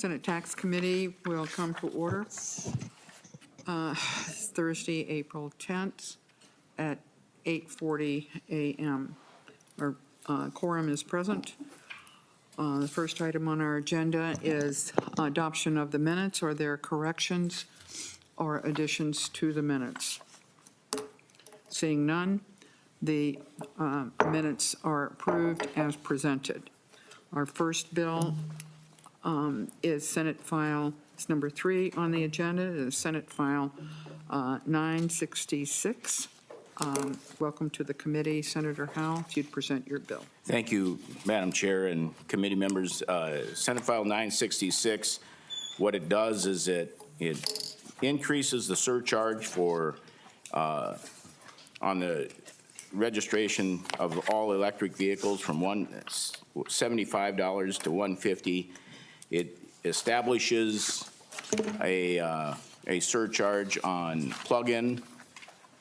Senate Tax Committee will come to order Thursday, April 10th at 8:40 a.m. Our quorum is present. The first item on our agenda is adoption of the minutes. Are there corrections or additions to the minutes? Seeing none, the minutes are approved as presented. Our first bill is Senate File, it's number 3 on the agenda, is Senate File 966. Welcome to the committee. Senator Howe, if you'd present your bill. Thank you, Madam Chair and committee members. Senate File 966, what it does is it increases the surcharge for on the registration of all electric vehicles from $75 to $150. It establishes a surcharge on plug-in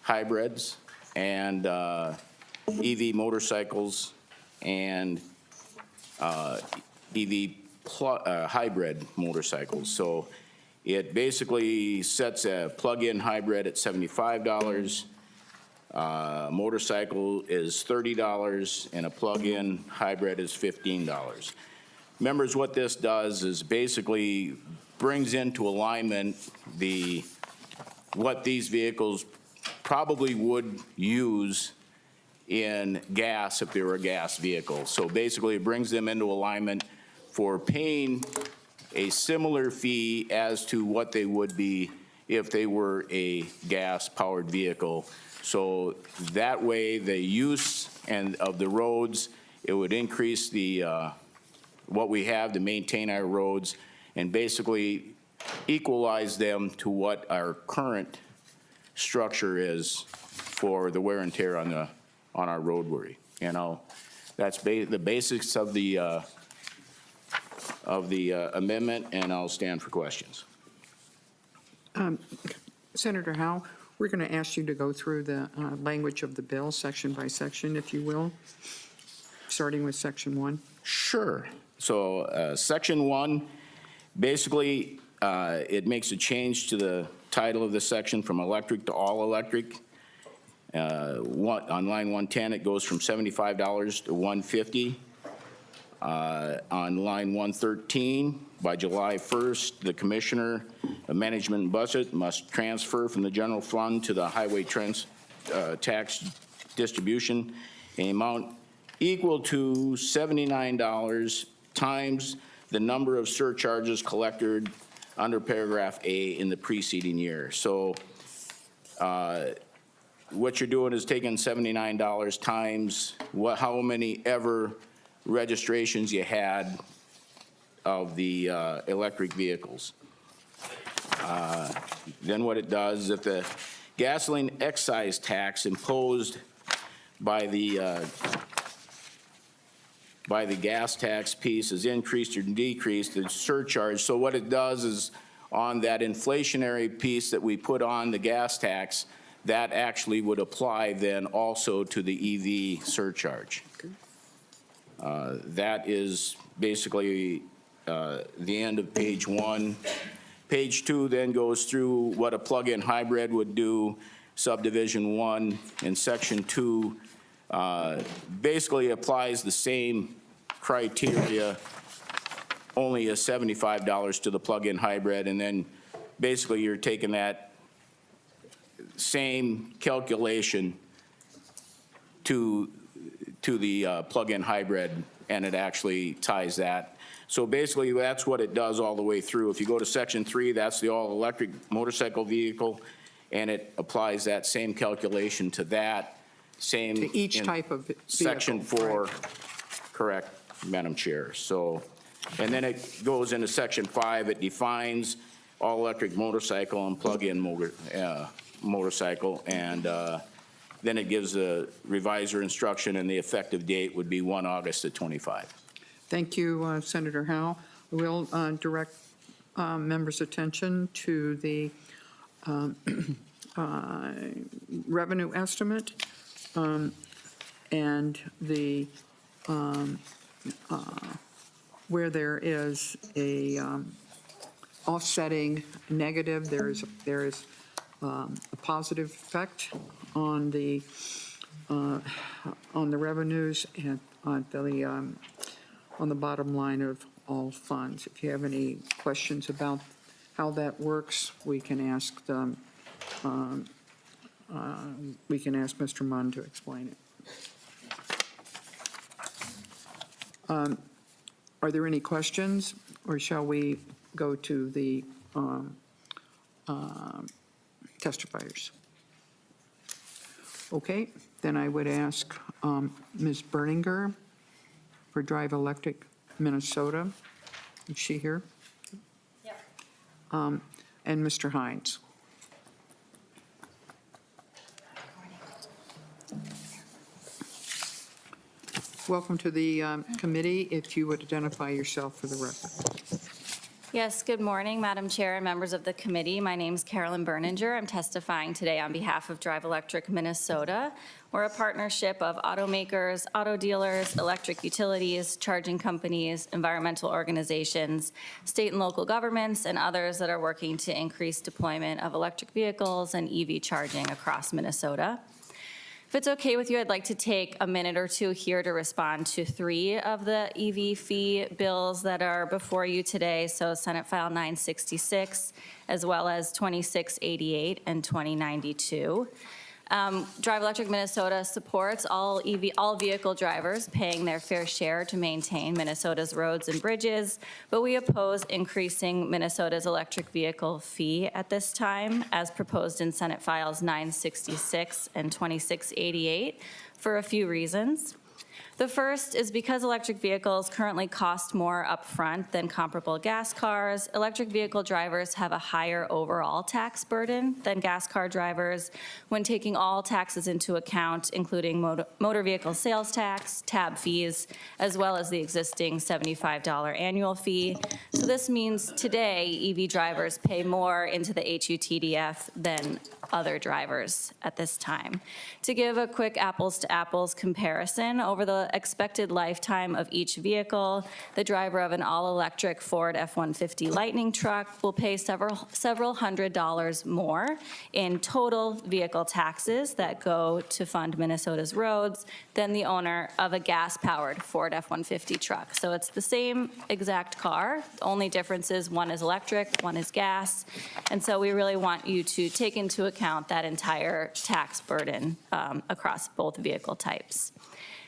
hybrids and EV motorcycles and EV hybrid motorcycles. So it basically sets a plug-in hybrid at $75. Motorcycle is $30 and a plug-in hybrid is $15. Members, what this does is basically brings into alignment what these vehicles probably would use in gas if they were a gas vehicle. So basically it brings them into alignment for paying a similar fee as to what they would be if they were a gas-powered vehicle. So that way the use of the roads, it would increase the what we have to maintain our roads and basically equalize them to what our current structure is for the wear and tear on our roadway. You know, that's the basics of the amendment, and I'll stand for questions. Senator Howe, we're going to ask you to go through the language of the bill section by section, if you will, starting with section 1. Sure. So section 1, basically it makes a change to the title of the section from electric to all electric. On line 110, it goes from $75 to $150. On line 113, by July 1st, the Commissioner of Management and Budget must transfer from the general fund to the highway tax distribution an amount equal to $79 times the number of surcharges collected under paragraph A in the preceding year. So what you're doing is taking $79 times how many ever registrations you had of the electric vehicles. Then what it does, if the gasoline excise tax imposed by the gas tax piece is increased or decreased, the surcharge. So what it does is on that inflationary piece that we put on the gas tax, that actually would apply then also to the EV surcharge. That is basically the end of page 1. Page 2 then goes through what a plug-in hybrid would do, subdivision 1 in section 2 basically applies the same criteria, only a $75 to the plug-in hybrid, and then basically you're taking that same calculation to the plug-in hybrid, and it actually ties that. So basically that's what it does all the way through. If you go to section 3, that's the all-electric motorcycle vehicle, and it applies that same calculation to that. Same to each type of vehicle. Section 4, right. Correct, Madam Chair. So, and then it goes into section 5. It defines all-electric motorcycle and plug-in motorcycle, and then it gives a revisor instruction, and the effective date would be 1 August of '25. Thank you, Senator Howe. We'll direct members' attention to the revenue estimate and the where there is a offsetting negative. There is a positive effect on the revenues and on the bottom line of all funds. If you have any questions about how that works, we can ask them. We can ask Mr. Munn to explain it. Are there any questions, or shall we go to the testifiers? Okay, then I would ask Ms. Berninger for Drive Electric Minnesota. Is she here? Yep. And Mr. Hines. Welcome to the committee. If you would identify yourself for the record. Yes, good morning, Madam Chair and members of the committee. My name is Carolyn Berninger. I'm testifying today on behalf of Drive Electric Minnesota. We're a partnership of automakers, auto dealers, electric utilities, charging companies, environmental organizations, state and local governments, and others that are working to increase deployment of electric vehicles and EV charging across Minnesota. If it's okay with you, I'd like to take a minute or two here to respond to 3 of the EV fee bills that are before you today. So Senate File 966, as well as 2688 and 2092. Drive Electric Minnesota supports all vehicle drivers paying their fair share to maintain Minnesota's roads and bridges, but we oppose increasing Minnesota's electric vehicle fee at this time, as proposed in Senate Files 966 and 2688, for a few reasons. The first is because electric vehicles currently cost more upfront than comparable gas cars. Electric vehicle drivers have a higher overall tax burden than gas car drivers when taking all taxes into account, including motor vehicle sales tax, tab fees, as well as the existing $75 annual fee. So this means today EV drivers pay more into the HUTDF than other drivers at this time. To give a quick apples to apples comparison, over the expected lifetime of each vehicle, the driver of an all-electric Ford F-150 Lightning truck will pay several $100s more in total vehicle taxes that go to fund Minnesota's roads than the owner of a gas-powered Ford F-150 truck. So it's the same exact car. The only difference is one is electric, one is gas. And so we really want you to take into account that entire tax burden across both vehicle types.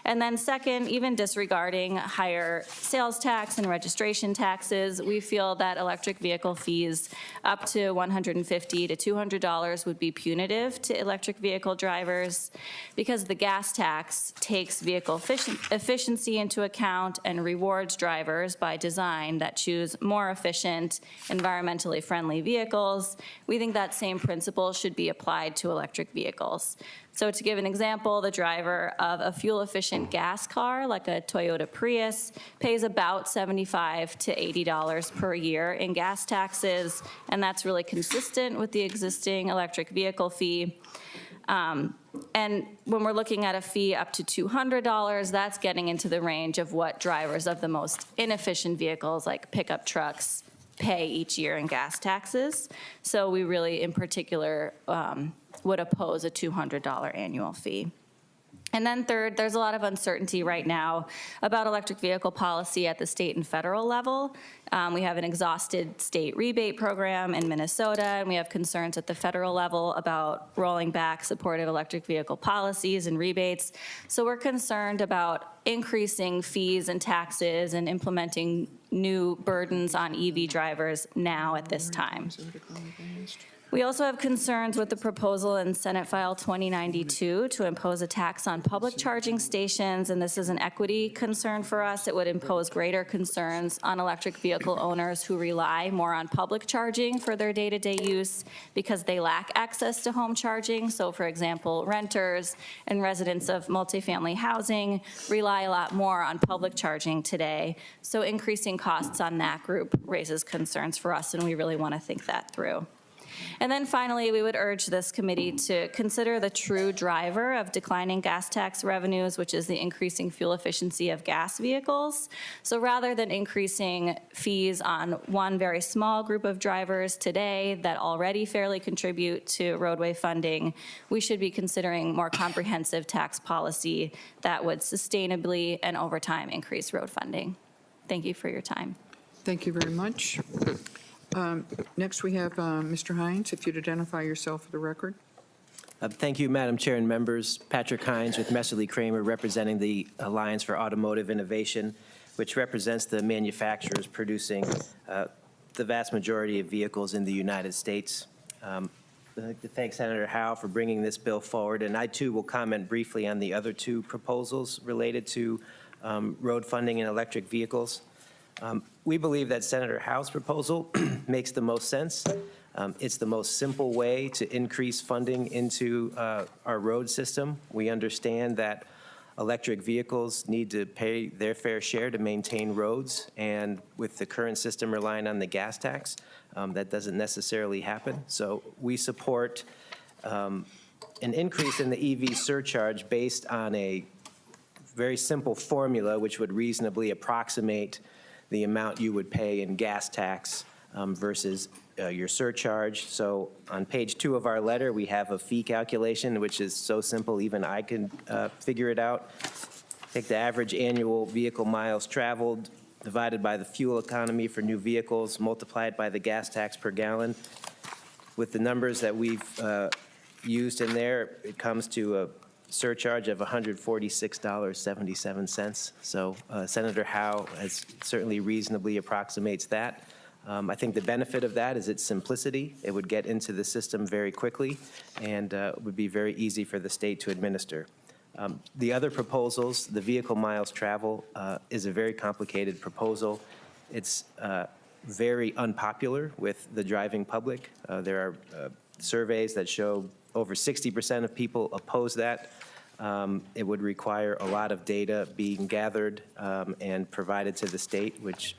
And then second, even disregarding higher sales tax and registration taxes, we feel that electric vehicle fees up to $150 to $200 would be punitive to electric vehicle drivers, because the gas tax takes vehicle efficiency into account and rewards drivers by design that choose more efficient, environmentally friendly vehicles. We think that same principle should be applied to electric vehicles. So to give an example, the driver of a fuel-efficient gas car, like a Toyota Prius, pays about $75 to $80 per year in gas taxes, and that's really consistent with the existing electric vehicle fee. And when we're looking at a fee up to $200, that's getting into the range of what drivers of the most inefficient vehicles, like pickup trucks, pay each year in gas taxes. So we really, in particular, would oppose a $200 annual fee. And then third, there's a lot of uncertainty right now about electric vehicle policy at the state and federal level. We have an exhausted state rebate program in Minnesota, and we have concerns at the federal level about rolling back supportive electric vehicle policies and rebates. So we're concerned about increasing fees and taxes and implementing new burdens on EV drivers now at this time. We also have concerns with the proposal in Senate File 2092 to impose a tax on public charging stations, and this is an equity concern for us. It would impose greater concerns on electric vehicle owners who rely more on public charging for their day-to-day use because they lack access to home charging. So for example, renters and residents of multifamily housing rely a lot more on public charging today. So increasing costs on that group raises concerns for us, and we really want to think that through. And then finally, we would urge this committee to consider the true driver of declining gas tax revenues, which is the increasing fuel efficiency of gas vehicles. So rather than increasing fees on one very small group of drivers today that already fairly contribute to roadway funding, we should be considering more comprehensive tax policy that would sustainably and over time increase road funding. Thank you for your time. Thank you very much. Next, we have Mr. Hines, if you'd identify yourself for the record. Thank you, Madam Chair and members. Patrick Hines with Messerly Kramer, representing the Alliance for Automotive Innovation, which represents the manufacturers producing the vast majority of vehicles in the United States. I'd like to thank Senator Howe for bringing this bill forward, and I too will comment briefly on the other two proposals related to road funding and electric vehicles. We believe that Senator Howe's proposal makes the most sense. It's the most simple way to increase funding into our road system. We understand that electric vehicles need to pay their fair share to maintain roads, and with the current system relying on the gas tax, that doesn't necessarily happen. So we support an increase in the EV surcharge based on a very simple formula which would reasonably approximate the amount you would pay in gas tax versus your surcharge. So on page 2 of our letter, we have a fee calculation, which is so simple even I can figure it out. Take the average annual vehicle miles traveled divided by the fuel economy for new vehicles, multiply it by the gas tax per gallon. With the numbers that we've used in there, it comes to a surcharge of $146.77. So Senator Howe has certainly reasonably approximates that. I think the benefit of that is its simplicity. It would get into the system very quickly and would be very easy for the state to administer. The other proposals, the vehicle miles travel, is a very complicated proposal. It's very unpopular with the driving public. There are surveys that show over 60% of people oppose that. It would require a lot of data being gathered and provided to the state, which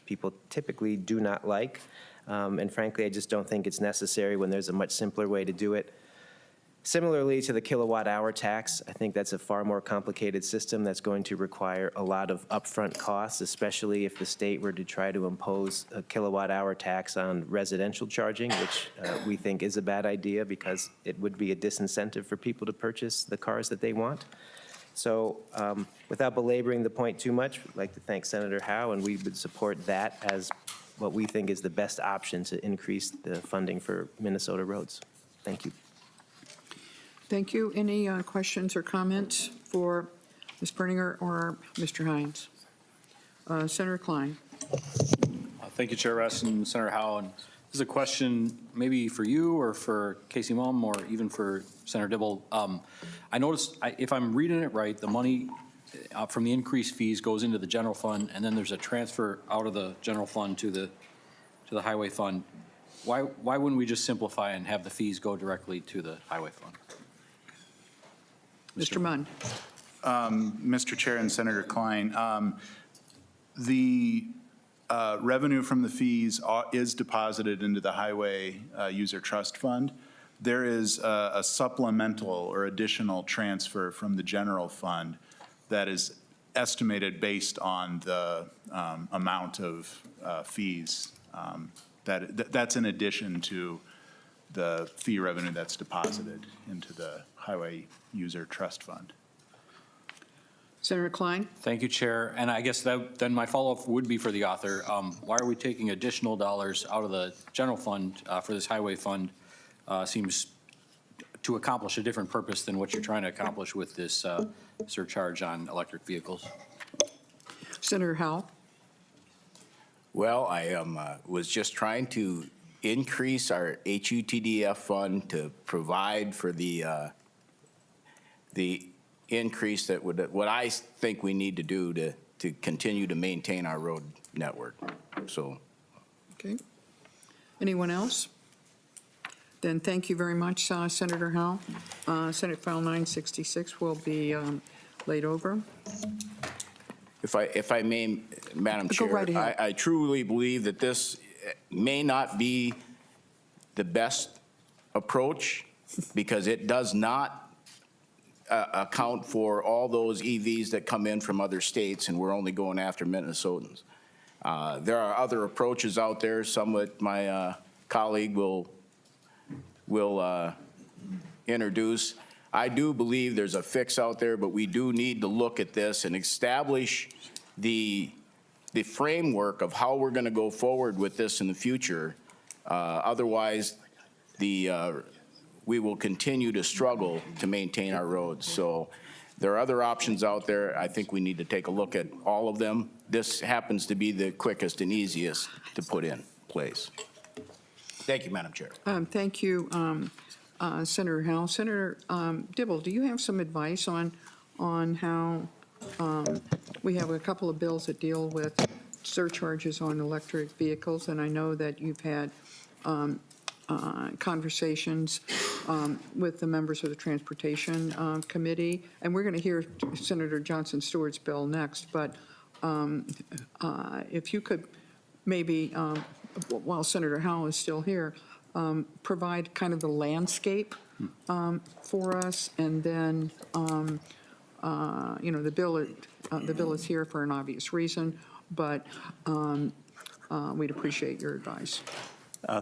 people typically do not like. And frankly, I just don't think it's necessary when there's a much simpler way to do it. Similarly to the kilowatt hour tax, I think that's a far more complicated system that's going to require a lot of upfront costs, especially if the state were to try to impose a kilowatt hour tax on residential charging, which we think is a bad idea because it would be a disincentive for people to purchase the cars that they want. So without belaboring the point too much, I'd like to thank Senator Howe, and we would support that as what we think is the best option to increase the funding for Minnesota roads. Thank you. Thank you. Any questions or comments for Ms. Berninger or Mr. Hines? Senator Klein. Thank you, Chair Rest and Senator Howe. And this is a question maybe for you or for Casey Mumm or even for Senator Dibble. I noticed, if I'm reading it right, the money from the increased fees goes into the general fund, and then there's a transfer out of the general fund to the highway fund. Why wouldn't we just simplify and have the fees go directly to the highway fund? Mr. Munn. Mr. Chair and Senator Klein, the revenue from the fees is deposited into the Highway User Trust Fund. There is a supplemental or additional transfer from the general fund that is estimated based on the amount of fees. That's in addition to the fee revenue that's deposited into the Highway User Trust Fund. Senator Klein. Thank you, Chair. And I guess then my follow-up would be for the author. Why are we taking additional dollars out of the general fund for this highway fund? Seems to accomplish a different purpose than what you're trying to accomplish with this surcharge on electric vehicles. Senator Howe. Well, I was just trying to increase our HUTDF fund to provide for the increase that would, what I think we need to do to continue to maintain our road network. So. Okay. Anyone else? Then thank you very much, Senator Howe. Senate File 966 will be laid over. If I may, Madam Go Chair, right ahead. I truly believe that this may not be the best approach because it does not account for all those EVs that come in from other states, and we're only going after Minnesotans. There are other approaches out there. Some that my colleague will introduce. I do believe there's a fix out there, but we do need to look at this and establish the framework of how we're going to go forward with this in the future. Otherwise, we will continue to struggle to maintain our roads. So there are other options out there. I think we need to take a look at all of them. This happens to be the quickest and easiest to put in place. Thank you, Madam Chair. Thank you, Senator Howe. Senator Dibble, do you have some advice on how we have a couple of bills that deal with surcharges on electric vehicles, and I know that you've had conversations with the members of the Transportation Committee, and we're going to hear Senator Johnson Stewart's bill next, but if you could maybe, while Senator Howe is still here, provide kind of the landscape for us, and then, the bill is here for an obvious reason, but we'd appreciate your advice.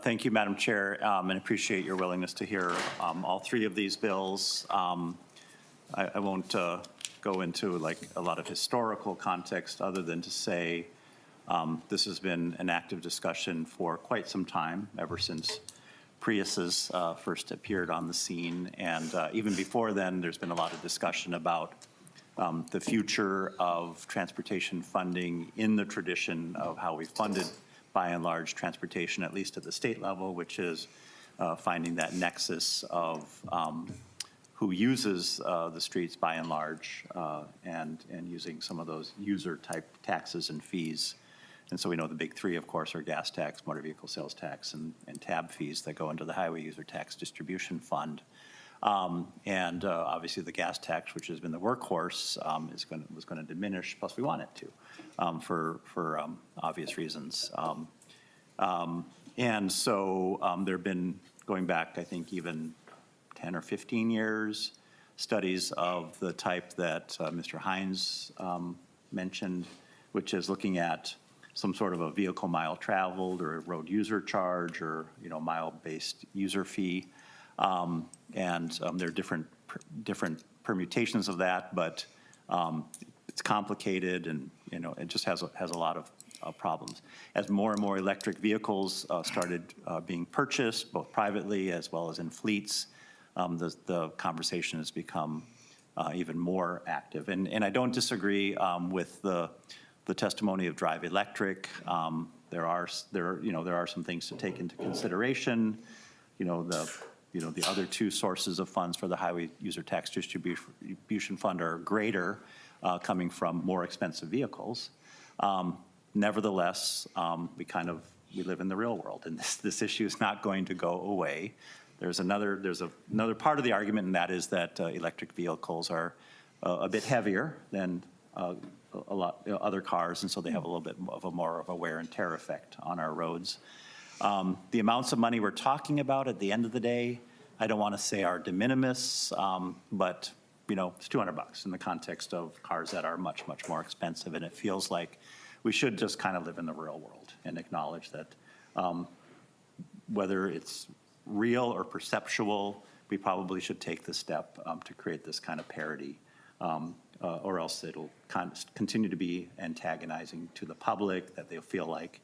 Thank you, Madam Chair, and appreciate your willingness to hear all three of these bills. I won't go into like a lot of historical context other than to say this has been an active discussion for quite some time, ever since Priuses first appeared on the scene. And even before then, there's been a lot of discussion about the future of transportation funding in the tradition of how we funded, by and large, transportation, at least at the state level, which is finding that nexus of who uses the streets by and large, and using some of those user-type taxes and fees. And so we know the big three, of course, are gas tax, motor vehicle sales tax, and tab fees that go into the highway user tax distribution fund. And obviously the gas tax, which has been the workhorse, was going to diminish, plus we want it to, for obvious reasons. And so there have been, going back, I think, even 10 or 15 years, studies of the type that Mr. Hines mentioned, which is looking at some sort of a vehicle mile traveled or a road user charge or, mile-based user fee. And there are different permutations of that, but it's complicated and, it just has a lot of problems. As more and more electric vehicles started being purchased, both privately as well as in fleets, the conversation has become even more active. And I don't disagree with the testimony of Drive Electric. There are some things to take into consideration. The other two sources of funds for the highway user tax distribution fund are greater, coming from more expensive vehicles. Nevertheless, we live in the real world, and this issue is not going to go away. There's another part of the argument, and that is that electric vehicles are a bit heavier than a lot other cars, and so they have a little bit more of a wear and tear effect on our roads. The amounts of money we're talking about at the end of the day, I don't want to say are de minimis, but it's $200 in the context of cars that are much, much more expensive, and it feels like we should just kind of live in the real world and acknowledge that whether it's real or perceptual, we probably should take the step to create this kind of parity, or else it'll continue to be antagonizing to the public, that they'll feel like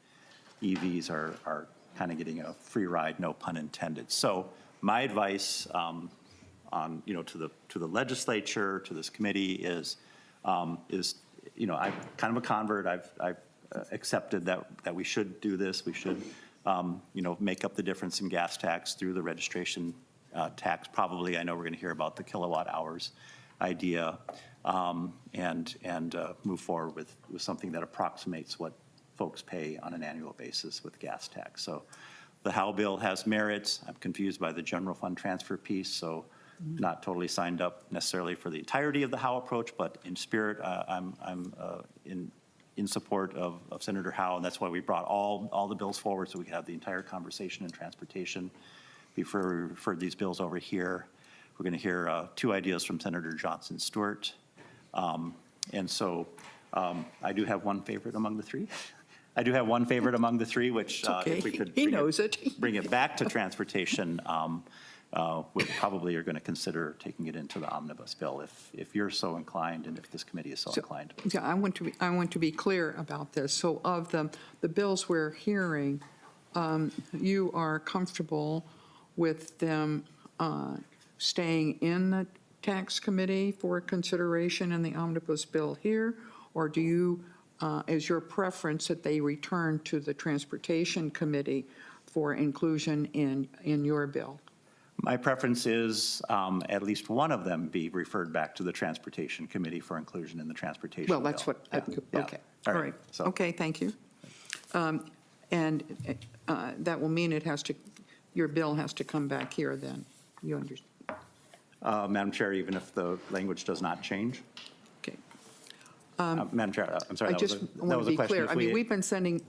EVs are kind of getting a free ride, no pun intended. So my advice to the legislature, to this committee is I'm kind of a convert. I've accepted that we should do this. We should make up the difference in gas tax through the registration tax. Probably, I know we're going to hear about the kilowatt hours idea, and move forward with something that approximates what folks pay on an annual basis with gas tax. So the Howe bill has merits. I'm confused by the general fund transfer piece, so not totally signed up necessarily for the entirety of the Howe approach, but in spirit, I'm in support of Senator Howe, and that's why we brought all the bills forward, so we could have the entire conversation in transportation. before we refer these bills over here. We're going to hear two ideas from Senator Johnson Stewart. And so I do have one favorite among the three. Which Okay. if we could He knows it. bring it back to transportation, we probably are going to consider taking it into the omnibus bill if you're so inclined and if this committee is so inclined. Yeah, I want to be clear about this. So of the bills we're hearing, you are comfortable with them staying in the tax committee for consideration in the omnibus bill here? Or do you, is your preference that they return to the transportation committee for inclusion in your bill? My preference is at least one of them be referred back to the Transportation Committee for inclusion in the transportation bill. Well, that's what, Yeah. okay, All all right, right. so- Okay, thank you. And that will mean it has to, your bill has to come back here then, you understand? Madam Chair, even if the language does not change? Okay. Madam Chair, I'm sorry, I just want to be clear. I mean, we've been sending,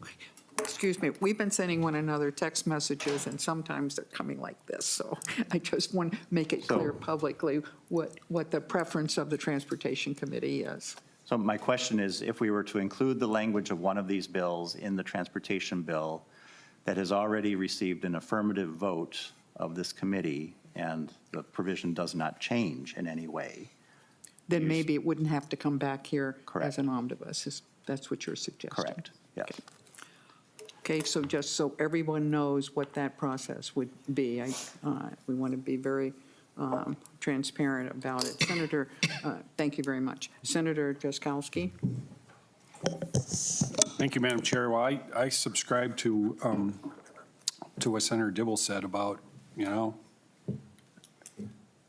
excuse me, we've been sending one another text messages, and sometimes they're coming like this. So I just want to make it clear publicly what the preference of the Transportation Committee is. So my question is, if we were to include the language of one of these bills in the transportation bill that has already received an affirmative vote of this committee, and the provision does not change in any way, Then maybe it wouldn't have to come back here as Correct. an omnibus. That's what you're suggesting? correct? Yes. Okay, so just so everyone knows what that process would be, we want to be very transparent about it. Senator, thank you very much. Senator Jaskowski? Thank you, Madam Chair. Well, I subscribe to what Senator Dibble said about,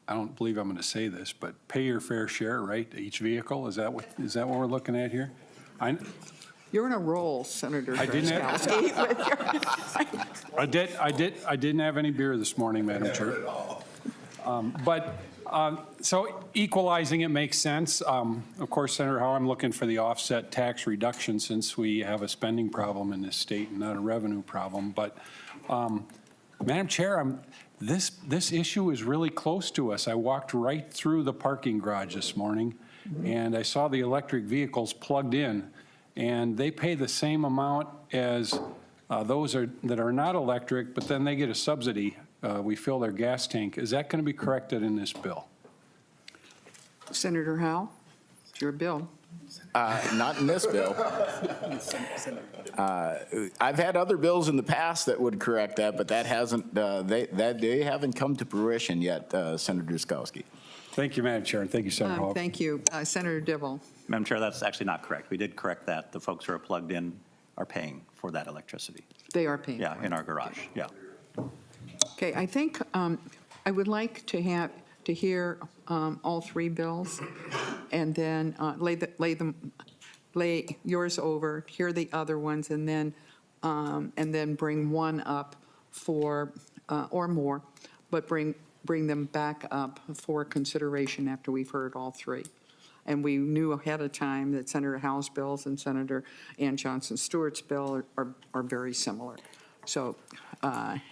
I don't believe I'm going to say this, but pay your fair share, right, each vehicle? Is that what we're looking at here? You're in a roll, Senator I didn't have- Jaskowski. I didn't have any beer this morning, Madam Chair. So equalizing it makes sense. Of course, Senator Howe, I'm looking for the offset tax reduction since we have a spending problem in this state and not a revenue problem. But Madam Chair, this issue is really close to us. I walked right through the parking garage this morning, and I saw the electric vehicles plugged in, and they pay the same amount as those that are not electric, but then they get a subsidy. We fill their gas tank. Is that going to be corrected in this bill? Senator Howe, it's your bill. Not in this bill. I've had other bills in the past that would correct that, but that hasn't, they haven't come to fruition yet, Senator Jaskowski. Thank you, Madam Chair, and thank you, Senator Howe. Thank you. Senator Dibble? Madam Chair, that's actually not correct. We did correct that. The folks who are plugged in are paying for that electricity. They are paying. Yeah, in our garage, yeah. Okay, I think I would like to hear all three bills, and then lay yours over, hear the other ones, and then bring one up for, or more, but bring them back up for consideration after we've heard all three. And we knew ahead of time that Senator Howe's bills and Senator Ann Johnson Stewart's bill are very similar. So.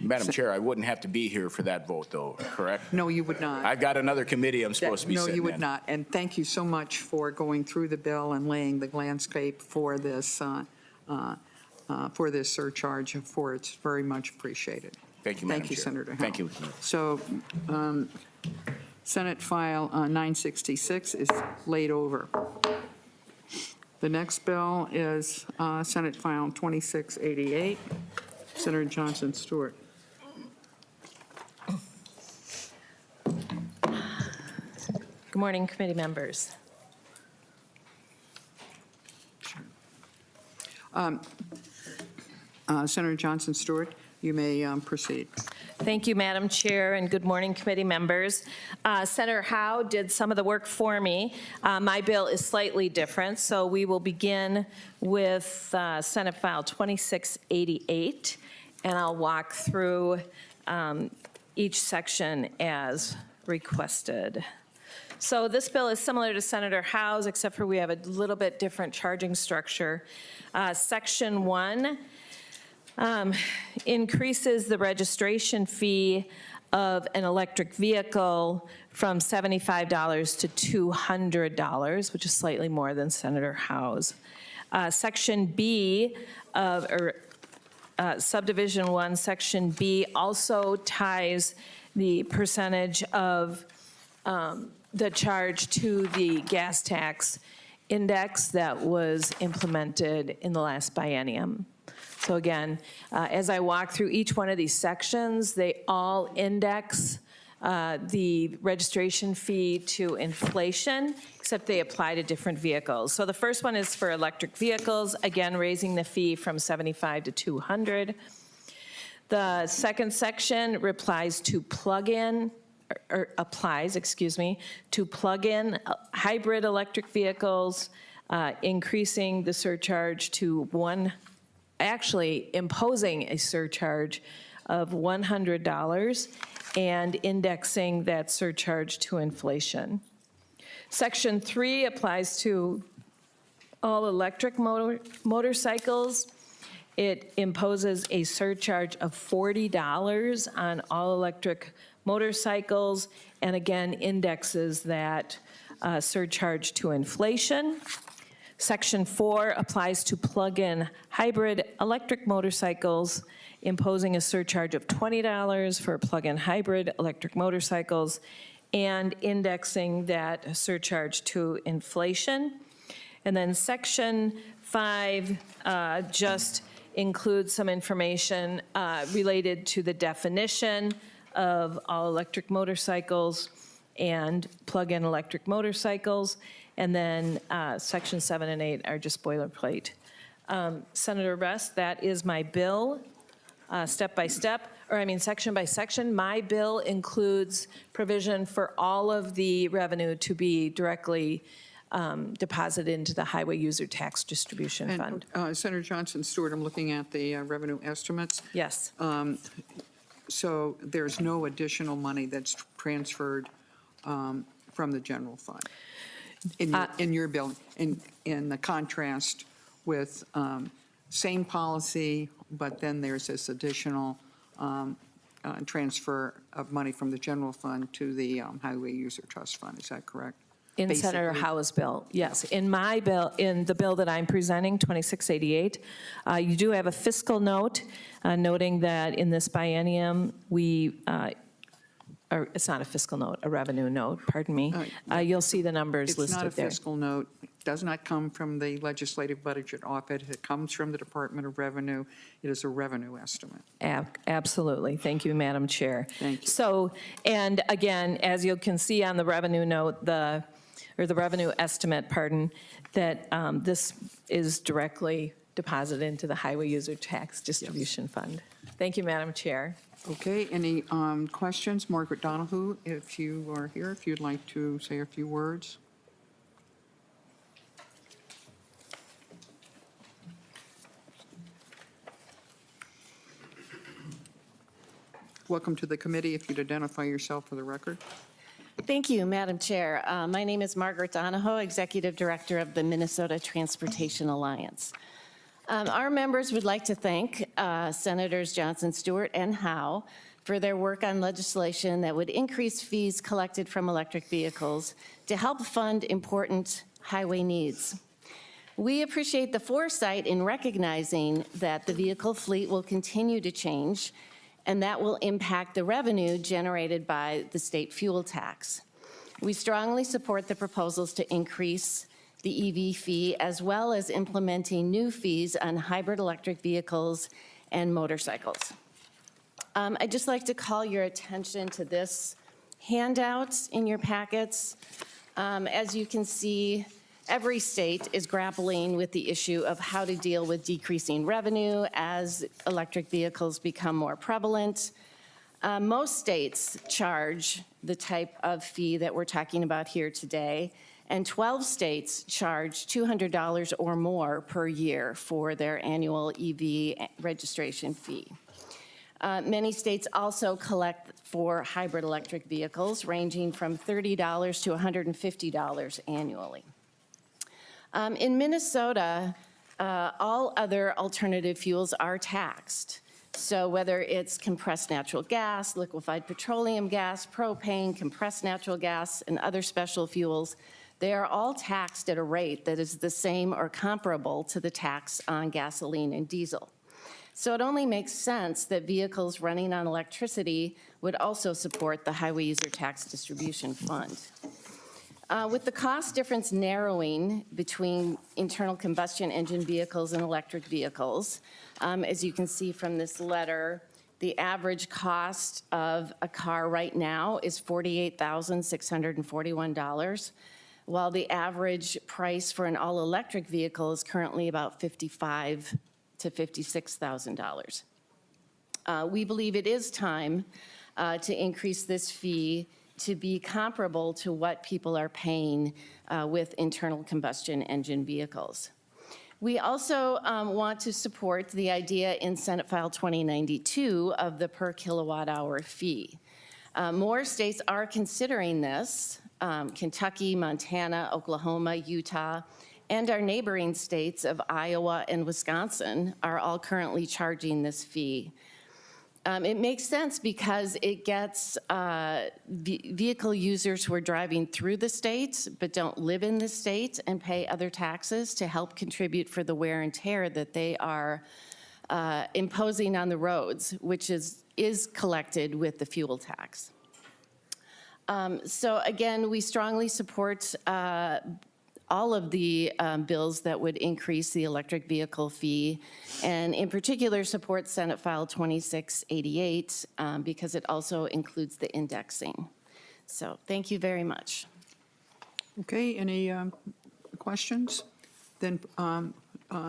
Madam Chair, I wouldn't have to be here for that vote, though, correct? No, you would not. I've got another committee I'm supposed to be No, sitting in. you would not. And thank you so much for going through the bill and laying the landscape for this surcharge. It's very much appreciated. Thank you, Madam Thank you, Chair. Senator Howe. Thank you. So Senate File 966 is laid over. The next bill is Senate File 2688. Senator Johnson Stewart. Good morning, committee members. Senator Johnson Stewart, you may proceed. Thank you, Madam Chair, and good morning, committee members. Senator Howe did some of the work for me. My bill is slightly different, so we will begin with Senate File 2688, and I'll walk through each section as requested. So this bill is similar to Senator Howe's, except for we have a little bit different charging structure. Section 1 increases the registration fee of an electric vehicle from $75 to $200, which is slightly more than Senator Howe's. Section B of, subdivision 1, section B also ties the percentage of the charge to the gas tax index that was implemented in the last biennium. So again, as I walk through each one of these sections, they all index the registration fee to inflation, except they apply to different vehicles. So the first one is for electric vehicles, again, raising the fee from $75 to $200. The second section applies to plug-in hybrid electric vehicles, increasing the surcharge to imposing a surcharge of $100 and indexing that surcharge to inflation. Section 3 applies to all electric motorcycles. It imposes a surcharge of $40 on all electric motorcycles, and again, indexes that surcharge to inflation. Section 4 applies to plug-in hybrid electric motorcycles, imposing a surcharge of $20 for plug-in hybrid electric motorcycles and indexing that surcharge to inflation. And then Section 5 just includes some information related to the definition of all electric motorcycles and plug-in electric motorcycles. And then Section 7 and 8 are just boilerplate. Senator Rest, that is my bill, step by step, section by section. My bill includes provision for all of the revenue to be directly deposited into the Highway User Tax Distribution Fund. Senator Johnson Stewart, I'm looking at the revenue estimates. Yes. So there's no additional money that's transferred from the general fund in your bill, in the contrast with same policy, but then there's this additional transfer of money from the general fund to the Highway User Trust Fund. Is that correct? In Senator Basically. Howe's bill, yes. In my bill, in the bill that I'm presenting, 2688, you do have a fiscal note noting that in this biennium, or it's not a fiscal note, a revenue note, pardon me. You'll see the numbers listed there. It's not a fiscal note. It does not come from the Legislative Budget Office. It comes from the Department of Revenue. It is a revenue estimate. Absolutely. Thank you, Madam Chair. Thank you. So, and again, as you can see on the revenue note, the revenue estimate, that this is directly deposited into the Highway User Tax Distribution Fund. Thank you, Madam Chair. Okay, any questions? Margaret Donahue, if you are here, if you'd like to say a few words. Welcome to the committee. If you'd identify yourself for the record. Thank you, Madam Chair. My name is Margaret Donahoe, Executive Director of the Minnesota Transportation Alliance. Our members would like to thank Senators Johnson, Stewart, and Howe for their work on legislation that would increase fees collected from electric vehicles to help fund important highway needs. We appreciate the foresight in recognizing that the vehicle fleet will continue to change, and that will impact the revenue generated by the state fuel tax. We strongly support the proposals to increase the EV fee, as well as implementing new fees on hybrid electric vehicles and motorcycles. I'd just like to call your attention to this handout in your packets. As you can see, every state is grappling with the issue of how to deal with decreasing revenue as electric vehicles become more prevalent. Most states charge the type of fee that we're talking about here today, and 12 states charge $200 or more per year for their annual EV registration fee. Many states also collect for hybrid electric vehicles, ranging from $30 to $150 annually. In Minnesota, all other alternative fuels are taxed. So whether it's compressed natural gas, liquefied petroleum gas, propane, compressed natural gas, and other special fuels, they are all taxed at a rate that is the same or comparable to the tax on gasoline and diesel. So it only makes sense that vehicles running on electricity would also support the Highway User Tax Distribution Fund. With the cost difference narrowing between internal combustion engine vehicles and electric vehicles, as you can see from this letter, the average cost of a car right now is $48,641, while the average price for an all-electric vehicle is currently about $55,000 to $56,000. We believe it is time to increase this fee to be comparable to what people are paying with internal combustion engine vehicles. We also want to support the idea in Senate File 2092 of the per kilowatt hour fee. More states are considering this. Kentucky, Montana, Oklahoma, Utah, and our neighboring states of Iowa and Wisconsin are all currently charging this fee. It makes sense because it gets vehicle users who are driving through the state but don't live in the state and pay other taxes to help contribute for the wear and tear that they are imposing on the roads, which is collected with the fuel tax. So again, we strongly support all of the bills that would increase the electric vehicle fee, and in particular support Senate File 2688 because it also includes the indexing. So thank you very much. Okay, any questions? Then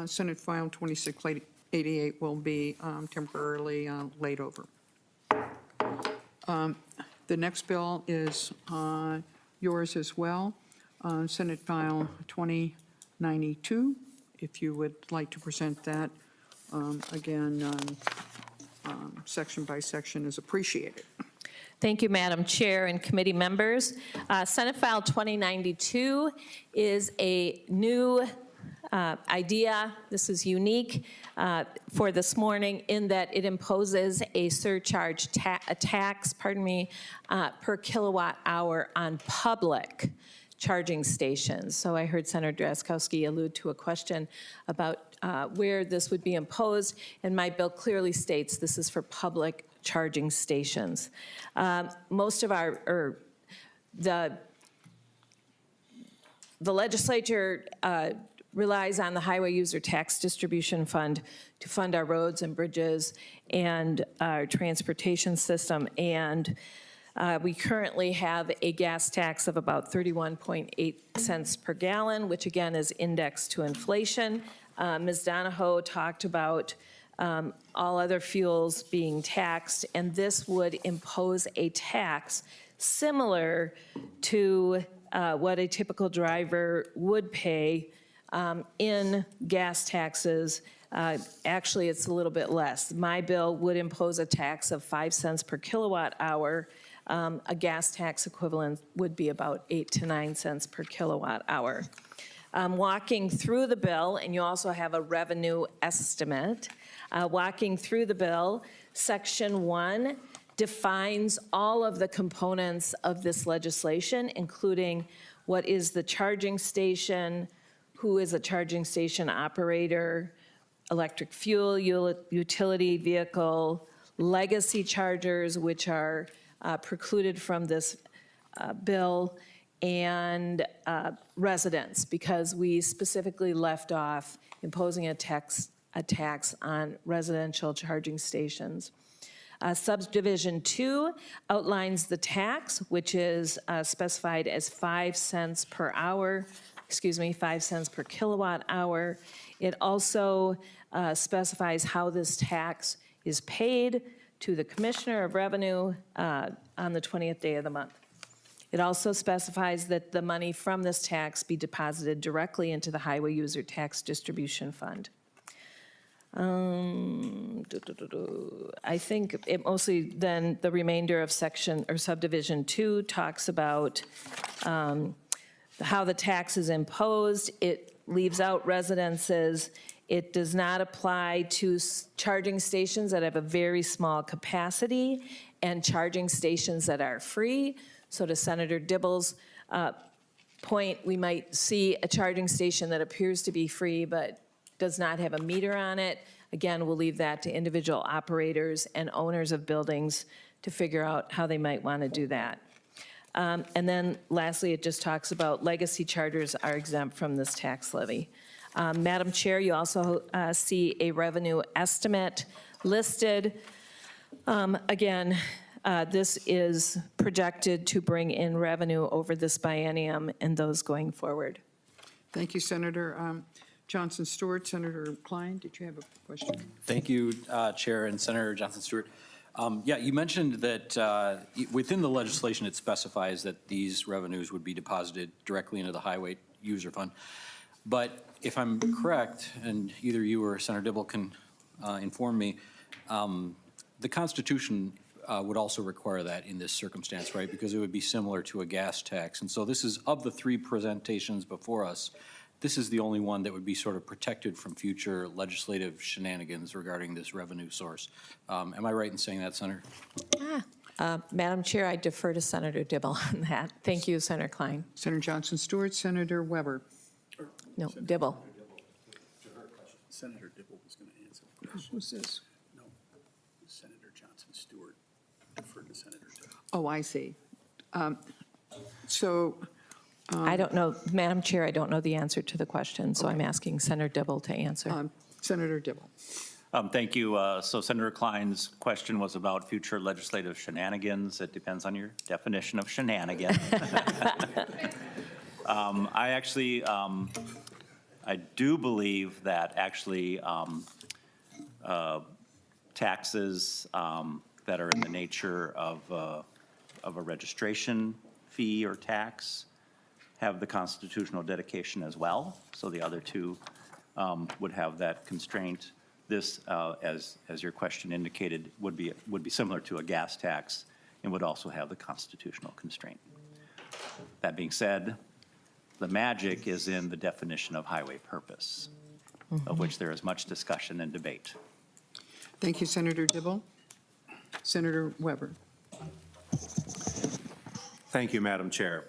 Senate File 2688 will be temporarily laid over. The next bill is yours as well. Senate File 2092, if you would like to present that, again, section by section is appreciated. Thank you, Madam Chair and committee members. Senate File 2092 is a new idea. This is unique for this morning in that it imposes a surcharge tax per kilowatt hour on public charging stations. So I heard Senator Drazkowski allude to a question about where this would be imposed, and my bill clearly states this is for public charging stations. Most of the legislature relies on the Highway User Tax Distribution Fund to fund our roads and bridges and our transportation system, and we currently have a gas tax of about 31.8 cents per gallon, which again is indexed to inflation. Ms. Donahoe talked about all other fuels being taxed, and this would impose a tax similar to what a typical driver would pay in gas taxes. Actually, it's a little bit less. My bill would impose a tax of 5 cents per kilowatt hour. A gas tax equivalent would be about 8 to 9 cents per kilowatt hour. Walking through the bill, and you also have a revenue estimate. Walking through the bill, Section 1 defines all of the components of this legislation, including what is the charging station, who is a charging station operator, electric fuel, utility vehicle, legacy chargers, which are precluded from this bill, and residents, because we specifically left off imposing a tax on residential charging stations. Subdivision 2 outlines the tax, which is specified as 5 cents per hour, 5 cents per kilowatt hour. It also specifies how this tax is paid to the Commissioner of Revenue on the 20th day of the month. It also specifies that the money from this tax be deposited directly into the Highway User Tax Distribution Fund. I think it mostly then the remainder of section or subdivision 2 talks about how the tax is imposed. It leaves out residences. It does not apply to charging stations that have a very small capacity and charging stations that are free. So to Senator Dibble's point, we might see a charging station that appears to be free but does not have a meter on it. Again, we'll leave that to individual operators and owners of buildings to figure out how they might want to do that. And then lastly, it just talks about legacy chargers are exempt from this tax levy. Madam Chair, you also see a revenue estimate listed. Again, this is projected to bring in revenue over this biennium and those going forward. Thank you, Senator Johnson Stewart. Senator Klein, did you have a question? Thank you, Chair and Senator Johnson Stewart. Yeah, you mentioned that within the legislation, it specifies that these revenues would be deposited directly into the highway user fund. But if I'm correct, and either you or Senator Dibble can inform me, the Constitution would also require that in this circumstance, right? Because it would be similar to a gas tax. And so this is, of the three presentations before us, this is the only one that would be sort of protected from future legislative shenanigans regarding this revenue source. Am I right in saying that, Senator? Madam Chair, I defer to Senator Dibble on that. Thank you, Senator Klein. Senator Johnson Stewart, Senator Weber. No, Dibble. Senator Dibble was going to answer the question. Who's this? No, Senator Johnson Stewart deferred to Senator Dibble. Oh, I see. So, I don't know, Madam Chair, I don't know the answer to the question, so I'm asking Senator Dibble to answer. Senator Dibble. Thank you. So Senator Klein's question was about future legislative shenanigans. It depends on your definition of shenanigan. I actually, I do believe that actually taxes that are in the nature of a registration fee or tax have the constitutional dedication as well. So the other two would have that constraint. This, as your question indicated, would be similar to a gas tax and would also have the constitutional constraint. That being said, the magic is in the definition of highway purpose, of which there is much discussion and debate. Thank you, Senator Dibble. Senator Weber. Thank you, Madam Chair.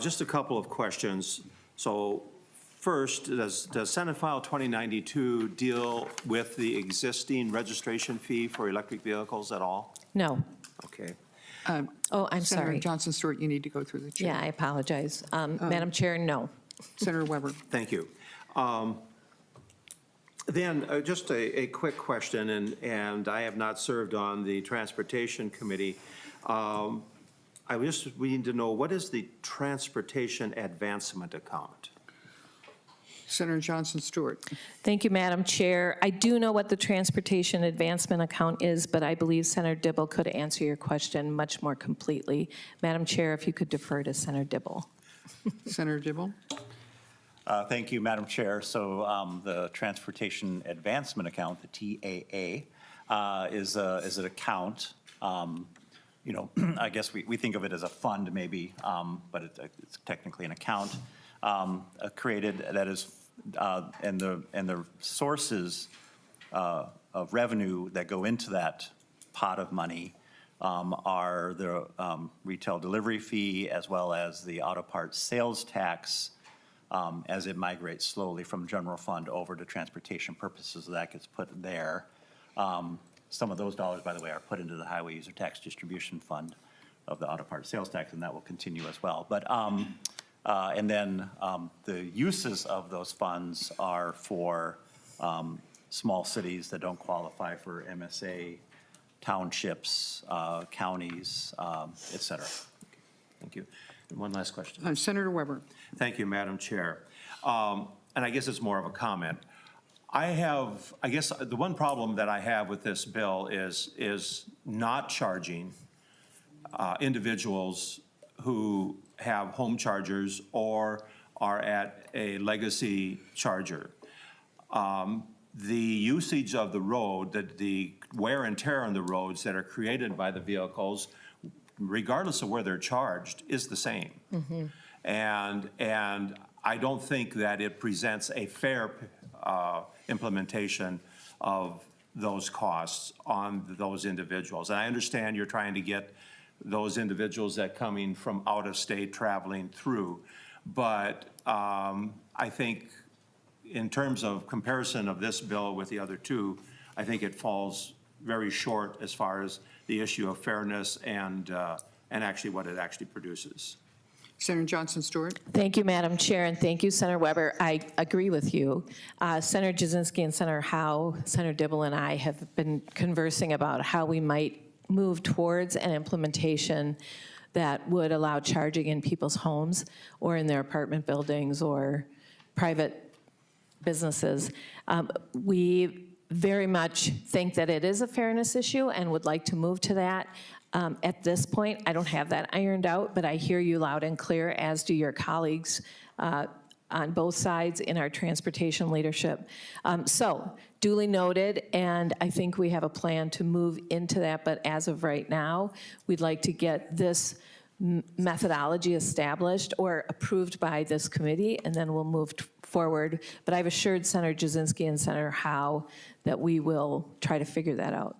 Just a couple of questions. So first, does Senate File 2092 deal with the existing registration fee for electric vehicles at all? No. Okay. Oh, I'm Senator sorry. Johnson Stewart, you need to go through the chair. Yeah, I apologize. Madam Chair, no. Senator Weber. Thank you. Then just a quick question, and I have not served on the Transportation Committee. We need to know, what is the Transportation Advancement Account? Senator Johnson Stewart. Thank you, Madam Chair. I do know what the Transportation Advancement Account is, but I believe Senator Dibble could answer your question much more completely. Madam Chair, if you could defer to Senator Dibble. Senator Dibble. Thank you, Madam Chair. So the Transportation Advancement Account, the TAA, is an account. You know, I guess we think of it as a fund maybe, but it's technically an account created that is, and the sources of revenue that go into that pot of money are the retail delivery fee as well as the auto parts sales tax as it migrates slowly from general fund over to transportation purposes. That gets put there. Some of those dollars, by the way, are put into the highway user tax distribution fund of the auto parts sales tax, and that will continue as well. But and then the uses of those funds are for small cities that don't qualify for MSA, townships, counties, et cetera. Thank you. And one last question. Senator Weber. Thank you, Madam Chair. And I guess it's more of a comment. I guess the one problem that I have with this bill is not charging individuals who have home chargers or are at a legacy charger. The usage of the road, the wear and tear on the roads that are created by the vehicles, regardless of where they're charged, is the same. And I don't think that it presents a fair implementation of those costs on those individuals. And I understand you're trying to get those individuals that coming from out of state traveling through. But I think in terms of comparison of this bill with the other two, I think it falls very short as far as the issue of fairness and actually what it actually produces. Senator Johnson Stewart. Thank you, Madam Chair, and thank you, Senator Weber. I agree with you. Senator Jasinski and Senator Howe, Senator Dibble and I have been conversing about how we might move towards an implementation that would allow charging in people's homes or in their apartment buildings or private businesses. We very much think that it is a fairness issue and would like to move to that. At this point, I don't have that ironed out, but I hear you loud and clear, as do your colleagues on both sides in our transportation leadership. So duly noted, and I think we have a plan to move into that, but as of right now, we'd like to get this methodology established or approved by this committee, and then we'll move forward. But I've assured Senator Jasinski and Senator Howe that we will try to figure that out.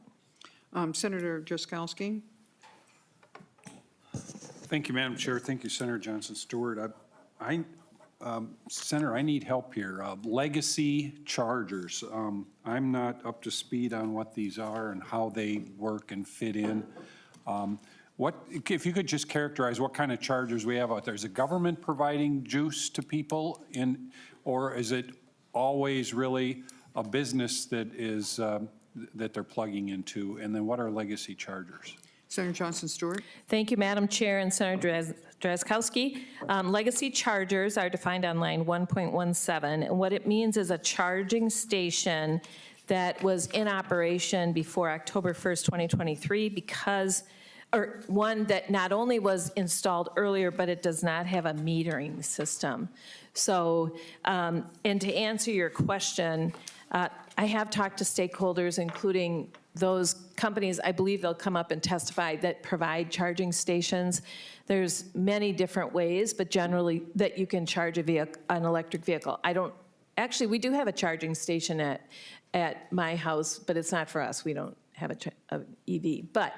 Senator Drazkowski. Thank you, Madam Chair. Thank you, Senator Johnson Stewart. Senator, I need help here. Legacy chargers. I'm not up to speed on what these are and how they work and fit in. If you could just characterize what kind of chargers we have out there. Is the government providing juice to people, or is it always really a business that is that they're plugging into? And then what are legacy chargers? Senator Johnson Stewart. Thank you, Madam Chair and Senator Drazkowski. Legacy chargers are defined on line 1.17, and what it means is a charging station that was in operation before October 1st, 2023, or one that not only was installed earlier, but it does not have a metering system. So, and to answer your question, I have talked to stakeholders, including those companies, I believe they'll come up and testify, that provide charging stations. There's many different ways, but generally that you can charge an electric vehicle. Actually, we do have a charging station at my house, but it's not for us. We don't have an EV. But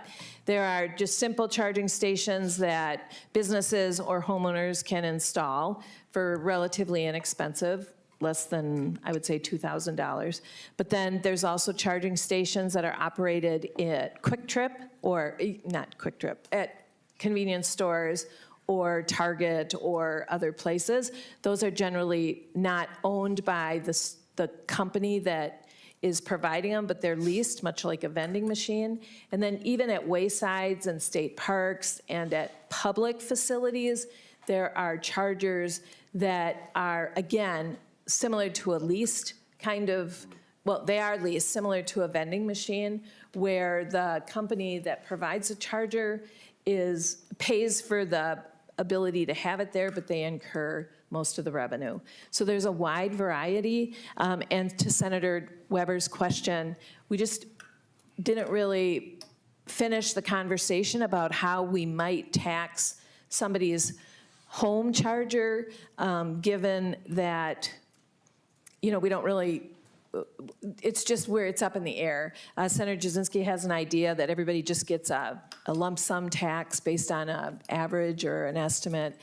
there are just simple charging stations that businesses or homeowners can install for relatively inexpensive, less than, I would say, $2,000. But then there's also charging stations that are operated at Quick Trip, or not Quick Trip, at convenience stores or Target or other places. Those are generally not owned by the company that is providing them, but they're leased, much like a vending machine. And then even at waysides and state parks and at public facilities, there are chargers that are, again, similar to a leased kind of, well, they are leased, similar to a vending machine, where the company that provides the charger pays for the ability to have it there, but they incur most of the revenue. So there's a wide variety. And to Senator Weber's question, we just didn't really finish the conversation about how we might tax somebody's home charger, given that, you know, we don't really, it's just where it's up in the air. Senator Jasinski has an idea that everybody just gets a lump sum tax based on an average or an estimate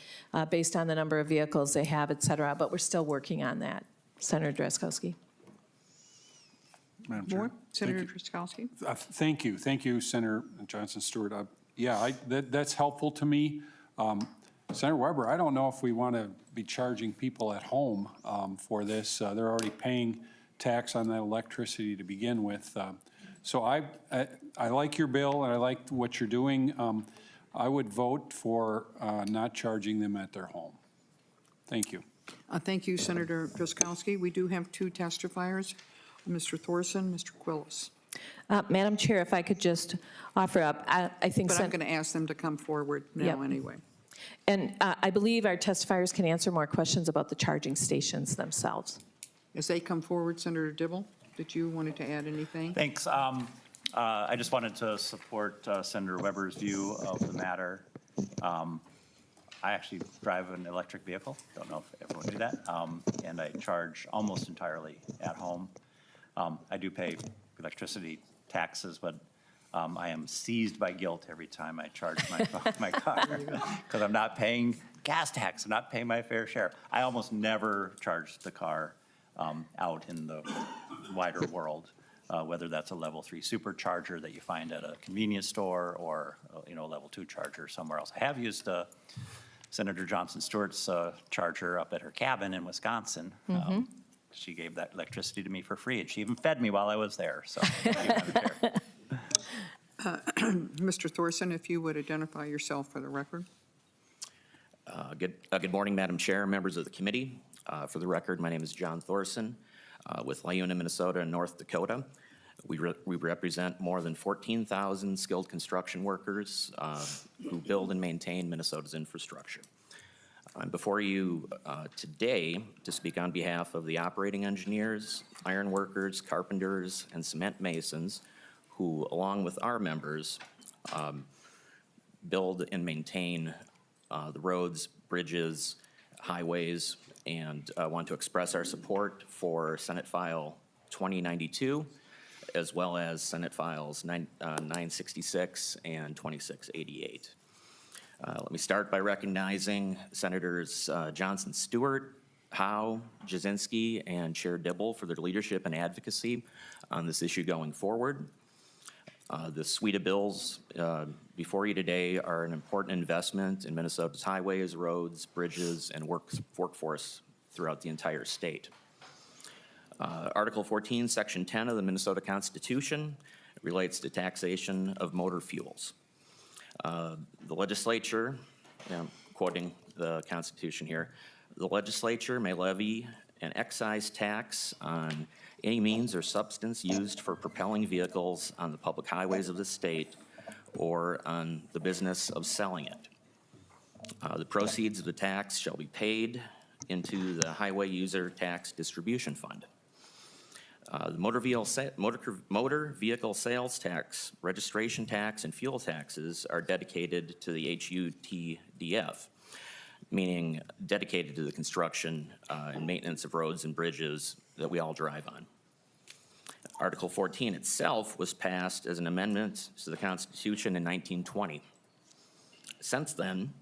based on the number of vehicles they have, et cetera, but we're still working on that. Senator Drazkowski. Madam Chair. More? Senator Drazkowski. Thank you. Thank you, Senator Johnson Stewart. That's helpful to me. Senator Weber, I don't know if we want to be charging people at home for this. They're already paying tax on that electricity to begin with. So I like your bill, and I like what you're doing. I would vote for not charging them at their home. Thank you. Thank you, Senator Drazkowski. We do have two testifiers, Mr. Thorson, Mr. Quillis. Madam Chair, if I could just offer up, I think. But I'm going to ask them to come forward now anyway. And I believe our testifiers can answer more questions about the charging stations themselves. As they come forward, Senator Dibble, did you wanted to add anything? Thanks. I just wanted to support Senator Weber's view of the matter. I actually drive an electric vehicle. Don't know if everyone knew that. And I charge almost entirely at home. I do pay electricity taxes, but I am seized by guilt every time I charge my car because I'm not paying gas tax. I'm not paying my fair share. I almost never charge the car out in the wider world, whether that's a level 3 supercharger that you find at a convenience store or, a level 2 charger somewhere else. I have used Senator Johnson Stewart's charger up at her cabin in Wisconsin. She gave that electricity to me for free, and she even fed me while I was there, so. Mr. Thorson, if you would identify yourself for the record. Good morning, Madam Chair, members of the committee. For the record, my name is John Thorson with LaUna, Minnesota and North Dakota. We represent more than 14,000 skilled construction workers who build and maintain Minnesota's infrastructure. I'm before you today to speak on behalf of the operating engineers, iron workers, carpenters, and cement masons who, along with our members, build and maintain the roads, bridges, highways, and want to express our support for Senate File 2092, as well as Senate Files 966 and 2688. Let me start by recognizing Senators Johnson Stewart, Howe, Jasinski, and Chair Dibble for their leadership and advocacy on this issue going forward. The suite of bills before you today are an important investment in Minnesota's highways, roads, bridges, and workforce throughout the entire state. Article 14, Section 10 of the Minnesota Constitution relates to taxation of motor fuels. The legislature, quoting the Constitution here, the legislature may levy an excise tax on any means or substance used for propelling vehicles on the public highways of the state or on the business of selling it. The proceeds of the tax shall be paid into the Highway User Tax Distribution Fund. The motor vehicle sales tax, registration tax, and fuel taxes are dedicated to the HUTDF, meaning dedicated to the construction and maintenance of roads and bridges that we all drive on. Article 14 itself was passed as an amendment to the Constitution in 1920. Since then,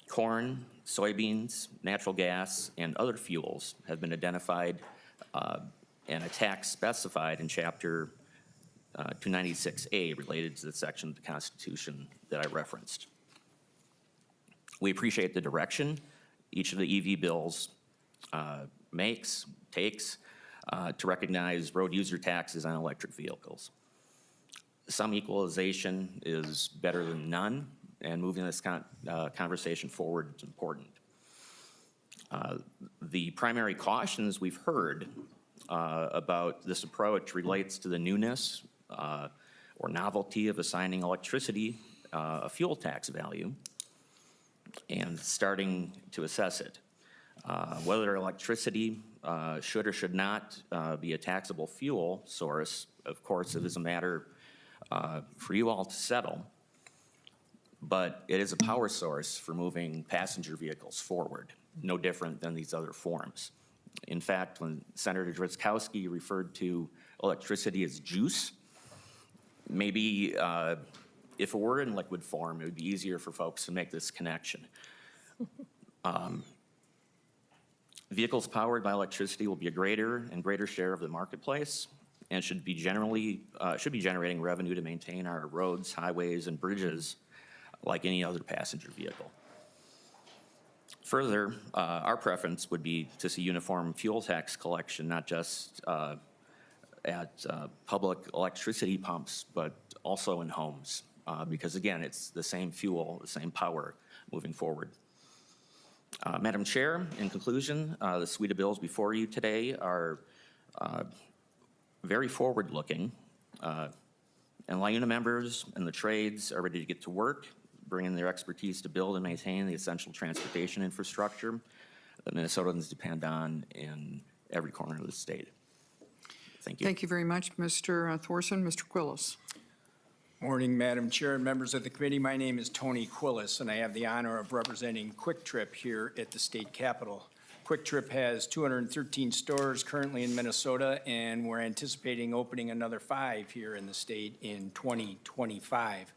corn, soybeans, natural gas, and other fuels have been identified and a tax specified in Chapter 296A related to the section of the Constitution that I referenced. We appreciate the direction each of the EV bills takes to recognize road user taxes on electric vehicles. Some equalization is better than none, and moving this conversation forward is important. The primary cautions we've heard about this approach relates to the newness or novelty of assigning electricity a fuel tax value and starting to assess it. Whether electricity should or should not be a taxable fuel source, of course, it is a matter for you all to settle, but it is a power source for moving passenger vehicles forward, no different than these other forms. In fact, when Senator Drizkowski referred to electricity as juice, maybe if it were in liquid form, it would be easier for folks to make this connection. Vehicles powered by electricity will be a greater and greater share of the marketplace and should be generating revenue to maintain our roads, highways, and bridges like any other passenger vehicle. Further, our preference would be to see uniform fuel tax collection, not just at public electricity pumps, but also in homes, because again, it's the same fuel, the same power moving forward. Madam Chair, in conclusion, the suite of bills before you today are very forward-looking, and LaUna members and the trades are ready to get to work, bringing their expertise to build and maintain the essential transportation infrastructure that Minnesotans depend on in every corner of the state. Thank you. Thank you very much, Mr. Thorson. Mr. Quillis. Morning, Madam Chair and members of the committee. My name is Tony Quillis, and I have the honor of representing Quick Trip here at the state capitol. Quick Trip has 213 stores currently in Minnesota, and we're anticipating opening another 5 here in the state in 2025.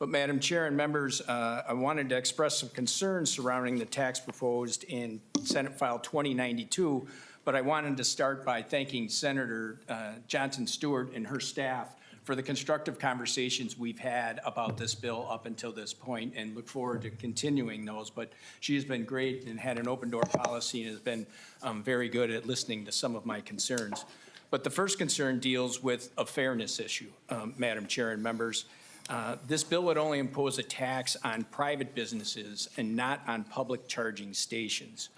But Madam Chair and members, I wanted to express some concerns surrounding the tax proposed in Senate File 2092, but I wanted to start by thanking Senator Johnson Stewart and her staff for the constructive conversations we've had about this bill up until this point, and look forward to continuing those. But she has been great and had an open door policy and has been very good at listening to some of my concerns. But the first concern deals with a fairness issue, Madam Chair and members. This bill would only impose a tax on private businesses and not on public charging stations.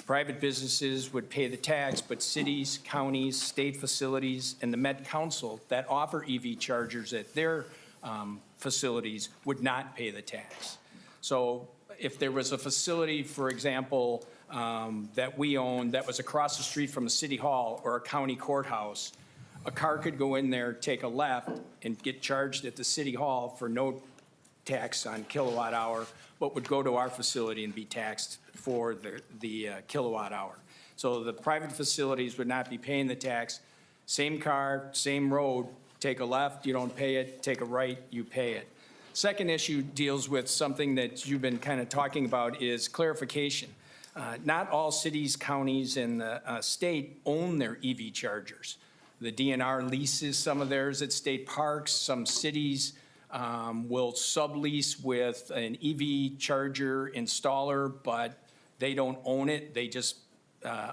Private businesses would pay the tax, but cities, counties, state facilities, and the Met Council that offer EV chargers at their facilities would not pay the tax. So if there was a facility, for example, that we own that was across the street from a city hall or a county courthouse, a car could go in there, take a left, and get charged at the city hall for no tax on kilowatt hour, but would go to our facility and be taxed for the kilowatt hour. So the private facilities would not be paying the tax. Same car, same road, take a left, you don't pay it, take a right, you pay it. Second issue deals with something that you've been kind of talking about is clarification. Not all cities, counties, and the state own their EV chargers. The DNR leases some of theirs at state parks. Some cities will sublease with an EV charger installer, but they don't own it. They just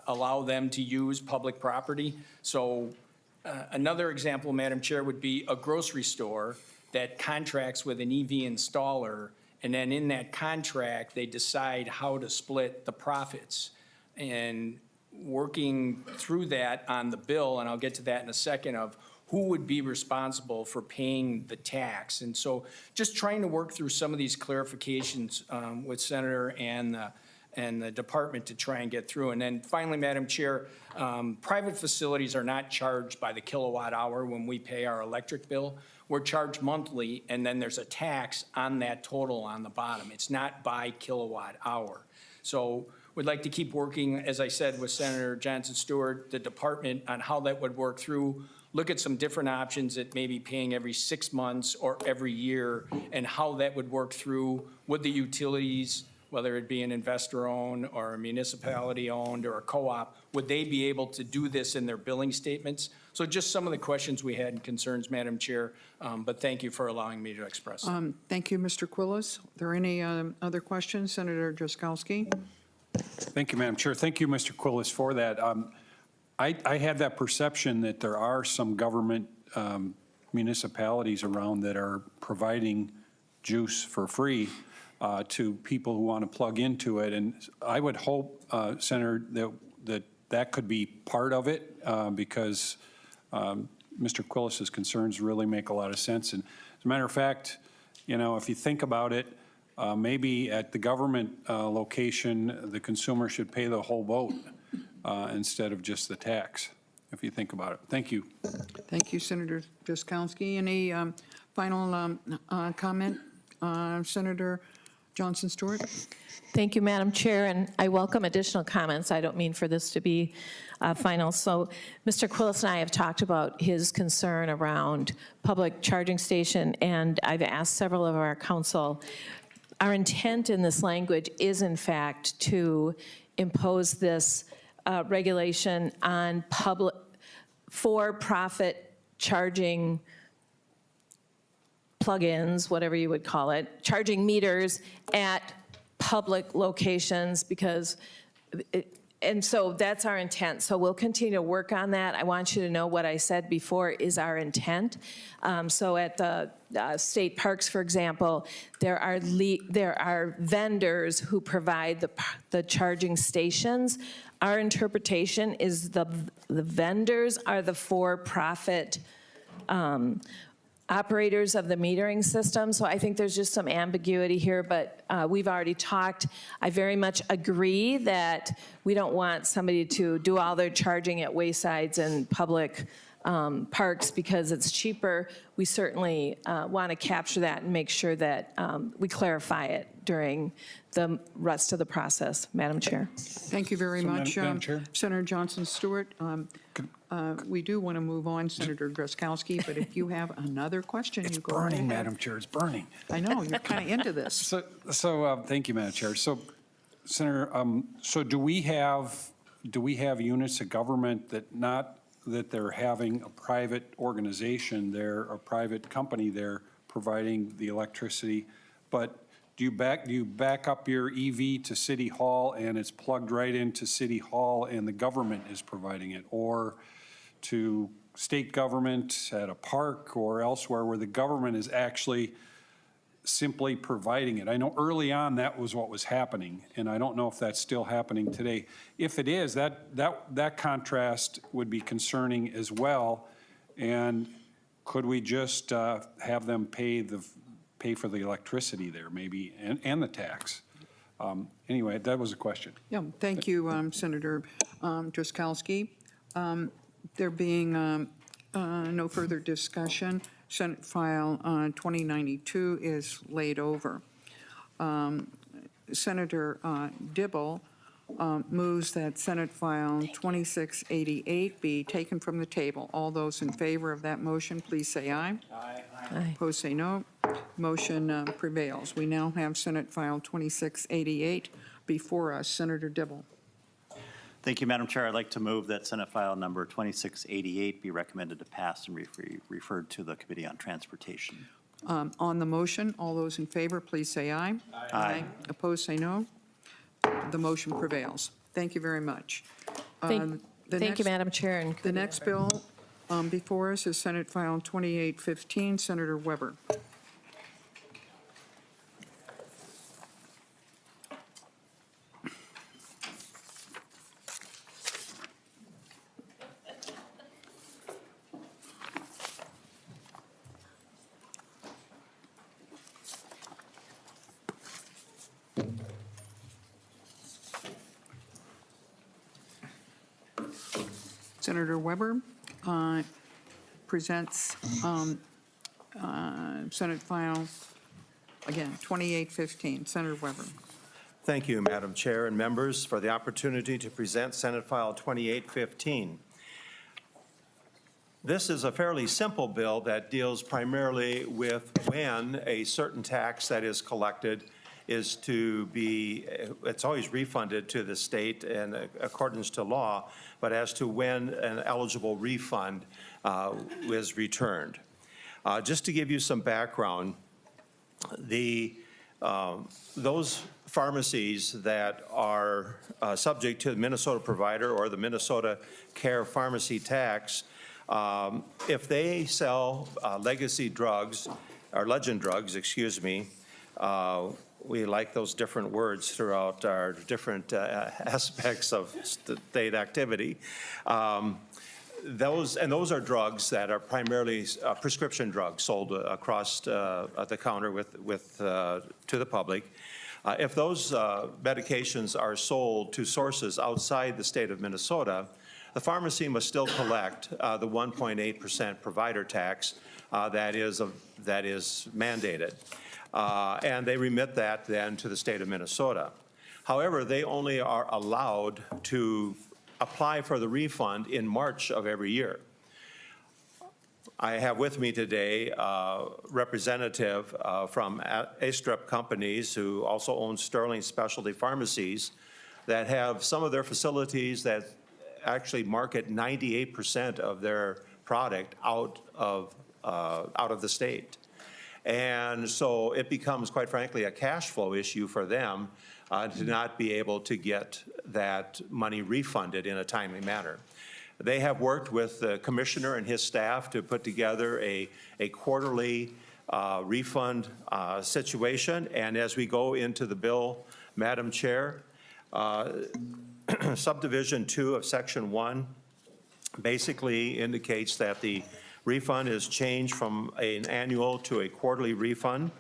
allow them to use public property. So another example, Madam Chair, would be a grocery store that contracts with an EV installer, and then in that contract, they decide how to split the profits. And working through that on the bill, and I'll get to that in a second, of who would be responsible for paying the tax. And so just trying to work through some of these clarifications with Senator and the department to try and get through. And then finally, Madam Chair, private facilities are not charged by the kilowatt hour when we pay our electric bill. We're charged monthly, and then there's a tax on that total on the bottom. It's not by kilowatt hour. So we'd like to keep working, as I said, with Senator Johnson Stewart, the department, on how that would work through, look at some different options at maybe paying every 6 months or every year, and how that would work through with the utilities, whether it be an investor-owned or a municipality-owned or a co-op, would they be able to do this in their billing statements? So just some of the questions we had and concerns, Madam Chair, but thank you for allowing me to express them. Thank you, Mr. Quillis. Are there any other questions? Senator Drazkowski? Thank you, Madam Chair. Thank you, Mr. Quillis, for that. I have that perception that there are some government municipalities around that are providing juice for free to people who want to plug into it. And I would hope, Senator, that could be part of it because Mr. Quillis's concerns really make a lot of sense. And as a matter of fact, you know, if you think about it, maybe at the government location, the consumer should pay the whole boat instead of just the tax, if you think about it. Thank you. Thank you, Senator Drazkowski. Any final comment, Senator Johnson Stewart? Thank you, Madam Chair, and I welcome additional comments. I don't mean for this to be final. So Mr. Quillis and I have talked about his concern around public charging station, and I've asked several of our council. Our intent in this language is, in fact, to impose this regulation on public, for-profit charging plug-ins, whatever you would call it, charging meters at public locations, because and so that's our intent. So we'll continue to work on that. I want you to know what I said before is our intent. So at the state parks, for example, there are vendors who provide the charging stations. Our interpretation is the vendors are the for-profit operators of the metering system. So I think there's just some ambiguity here, but we've already talked. I very much agree that we don't want somebody to do all their charging at waysides and public parks because it's cheaper, we certainly want to capture that and make sure that we clarify it during the rest of the process, Madam Chair. Thank you very So, much, Madam Chair? Senator Johnson Stewart. We do want to move on, Senator Drazkowski, but if you have another question, It's you go right burning, ahead. Madam Chair, it's burning. I know, you're kind of into this. So, thank you, Madam Chair. So, Senator, so do we have units of government that they're having a private organization there, a private company there providing the electricity, but do you back up your EV to City Hall and it's plugged right into City Hall and the government is providing it? Or to state government at a park or elsewhere where the government is actually simply providing it? I know early on that was what was happening, and I don't know if that's still happening today. If it is, that contrast would be concerning as well. And could we just have them pay for the electricity there, maybe, and the tax? Anyway, that was a question. Yeah, thank you, Senator Drazkowski. There being no further discussion, Senate File 2092 is laid over. Senator Dibble moves that Senate File 2688 be taken from the table. All those in favor of that motion, please say aye. Aye. Opposed, say no. Motion prevails. We now have Senate File 2688 before us. Senator Dibble. Thank you, Madam Chair. I'd like to move that Senate File number 2688 be recommended to pass and referred to the Committee on Transportation. On the motion, all those in favor, please say aye. Aye. Opposed, say no. The motion prevails. Thank you very much. Thank you, Madam Chair. And The next bill before us is Senate File 2815, Senator Weber. Senator Weber presents Senate File, again, 2815. Senator Weber. Thank you, Madam Chair and members, for the opportunity to present Senate File 2815. This is a fairly simple bill that deals primarily with when a certain tax that is collected is to be, it's always refunded to the state in accordance to law, but as to when an eligible refund is returned. Just to give you some background, those pharmacies that are subject to the Minnesota Provider or the Minnesota Care Pharmacy Tax, if they sell legacy drugs, or legend drugs, excuse me, we like those different words throughout our different aspects of state activity. Those are drugs that are primarily prescription drugs sold across the counter to the public. If those medications are sold to sources outside the state of Minnesota, the pharmacy must still collect the 1.8% provider tax that is mandated. And they remit that then to the state of Minnesota. However, they only are allowed to apply for the refund in March of every year. I have with me today a representative from A-Strep Companies, who also owns Sterling Specialty Pharmacies, that have some of their facilities that actually market 98% of their product out of the state. And so it becomes, quite frankly, a cash flow issue for them to not be able to get that money refunded in a timely manner. They have worked with the commissioner and his staff to put together a quarterly refund situation. And as we go into the bill, Madam Chair, subdivision 2 of section 1 basically indicates that the refund is changed from an annual to a quarterly refund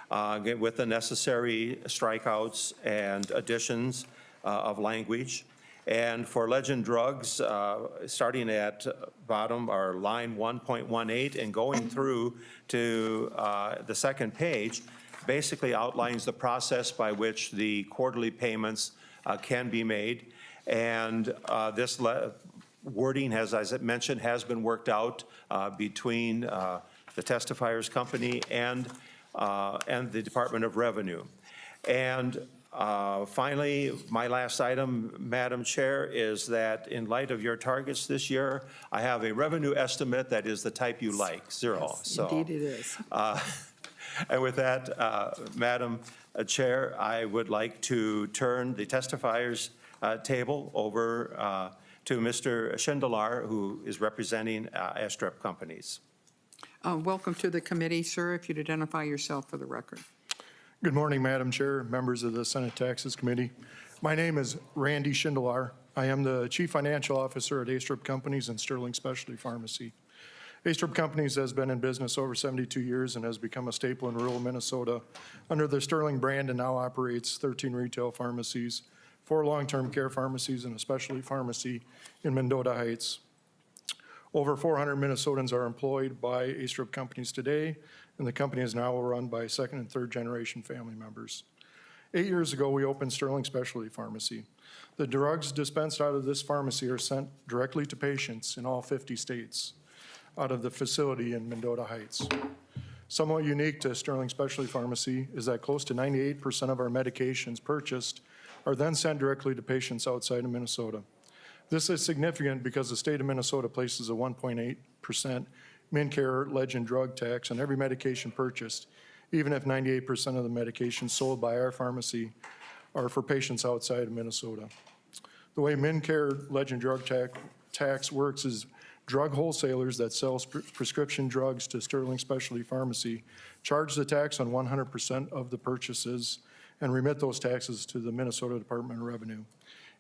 with the necessary strikeouts and additions of language. And for Legend Drugs, starting at bottom or line 1.18 and going through to the second page, basically outlines the process by which the quarterly payments can be made. And this wording, as I mentioned, has been worked out between the testifier's company and the Department of Revenue. And finally, my last item, Madam Chair, is that in light of your targets this year, I have a revenue estimate that is the type you like, zero. So, Indeed it is. and with that, Madam Chair, I would like to turn the testifiers' table over to Mr. Schindelar, who is representing Astrep Companies. Welcome to the committee, sir, if you'd identify yourself for the record. Good morning, Madam Chair, members of the Senate Taxes Committee. My name is Randy Schindelar. I am the Chief Financial Officer at Astrep Companies and Sterling Specialty Pharmacy. Astrep Companies has been in business over 72 years and has become a staple in rural Minnesota under the Sterling brand and now operates 13 retail pharmacies, 4 long-term care pharmacies, and a specialty pharmacy in Mendota Heights. Over 400 Minnesotans are employed by Astrep Companies today, and the company is now run by second and third generation family members. 8 years ago, we opened Sterling Specialty Pharmacy. The drugs dispensed out of this pharmacy are sent directly to patients in all 50 states out of the facility in Mendota Heights. Somewhat unique to Sterling Specialty Pharmacy is that close to 98% of our medications purchased are then sent directly to patients outside of Minnesota. This is significant because the state of Minnesota places a 1.8% MinCare Legend drug tax on every medication purchased, even if 98% of the medications sold by our pharmacy are for patients outside of Minnesota. The way MinCare Legend drug tax works is drug wholesalers that sell prescription drugs to Sterling Specialty Pharmacy charge the tax on 100% of the purchases and remit those taxes to the Minnesota Department of Revenue,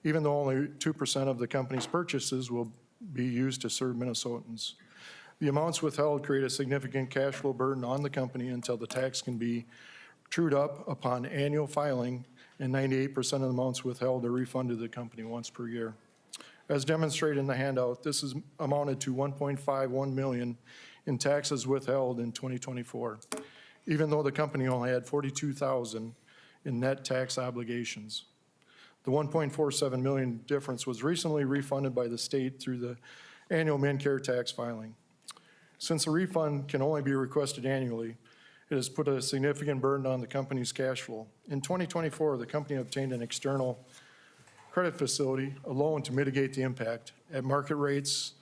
even though only 2% of the company's purchases will be used to serve Minnesotans. The amounts withheld create a significant cash flow burden on the company until the tax can be trued up upon annual filing, and 98% of the amounts withheld are refunded to the company once per year. As demonstrated in the handout, this is amounted to $1.51 million in taxes withheld in 2024, even though the company only had $42,000 in net tax obligations. The $1.47 million difference was recently refunded by the state through the annual MinCare tax filing. Since the refund can only be requested annually, it has put a significant burden on the company's cash flow. In 2024, the company obtained an external credit facility, a loan to mitigate the impact at market rates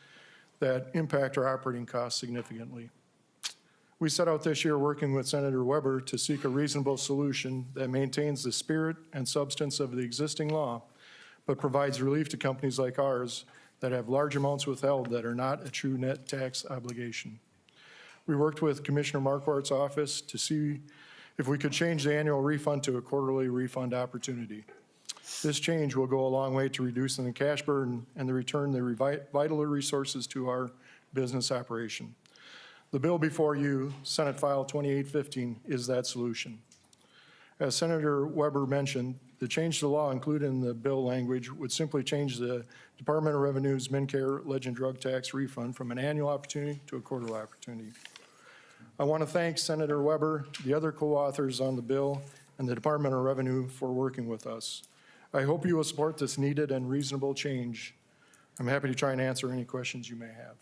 that impact our operating costs significantly. We set out this year working with Senator Weber to seek a reasonable solution that maintains the spirit and substance of the existing law, but provides relief to companies like ours that have large amounts withheld that are not a true net tax obligation. We worked with Commissioner Marquardt's office to see if we could change the annual refund to a quarterly refund opportunity. This change will go a long way to reducing the cash burden and to return the vital resources to our business operation. The bill before you, Senate File 2815, is that solution. As Senator Weber mentioned, the change to the law included in the bill language would simply change the Department of Revenue's MinCare Legend drug tax refund from an annual opportunity to a quarterly opportunity. I want to thank Senator Weber, the other co-authors on the bill, and the Department of Revenue for working with us. I hope you will support this needed and reasonable change. I'm happy to try and answer any questions you may have.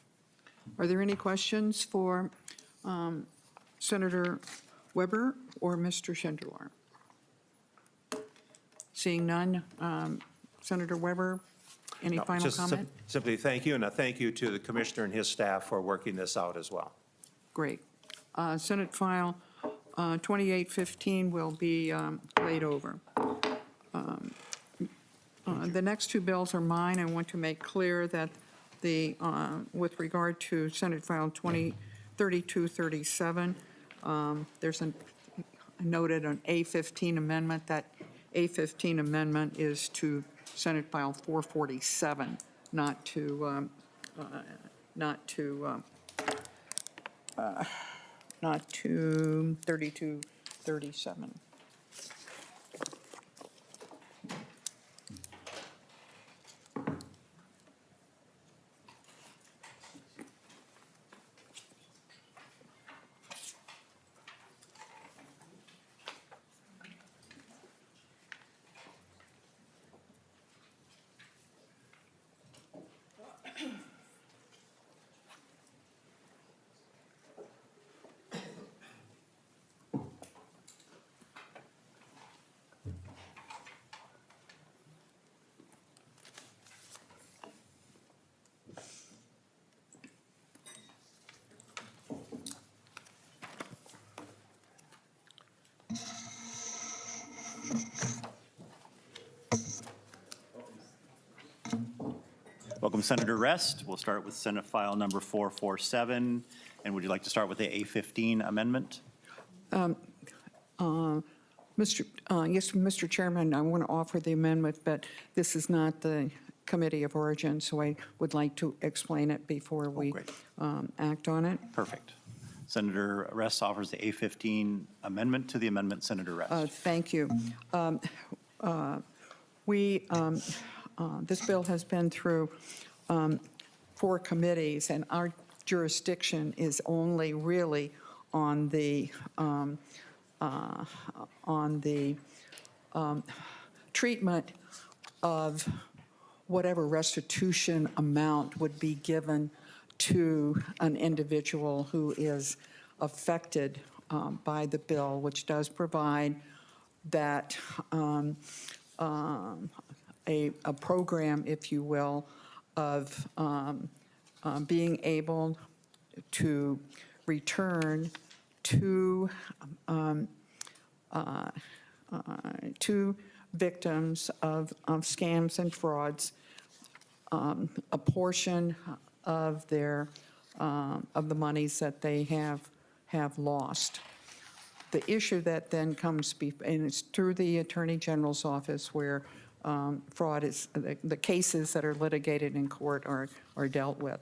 Are there any questions for Senator Weber or Mr. Schindelar? Seeing none, Senator Weber, any No, final just comment? Simply thank you, and a thank you to the commissioner and his staff for working this out as well. Great. Senate File 2815 will be laid over. The next two bills are mine. I want to make clear that with regard to Senate File 3237, there's noted an A15 amendment. That A15 amendment is to Senate File 447, not to 3237. from Senator Rest. We'll start with Senate File number 447. And would you like to start with the A15 amendment? Yes, Mr. Chairman, I want to offer the amendment, but this is not the committee of origin, so I would like to explain it before we great. act on it. Perfect. Senator Rest offers the A15 amendment to the amendment. Senator Rest. Thank you. This bill has been through 4 committees, and our jurisdiction is only really on the treatment of whatever restitution amount would be given to an individual who is affected by the bill, which does provide that a program, if you will, of being able to return to victims of scams and frauds a portion of their of the monies that they have lost. The issue that then comes, and it's through the Attorney General's office where fraud is, the cases that are litigated in court are dealt with.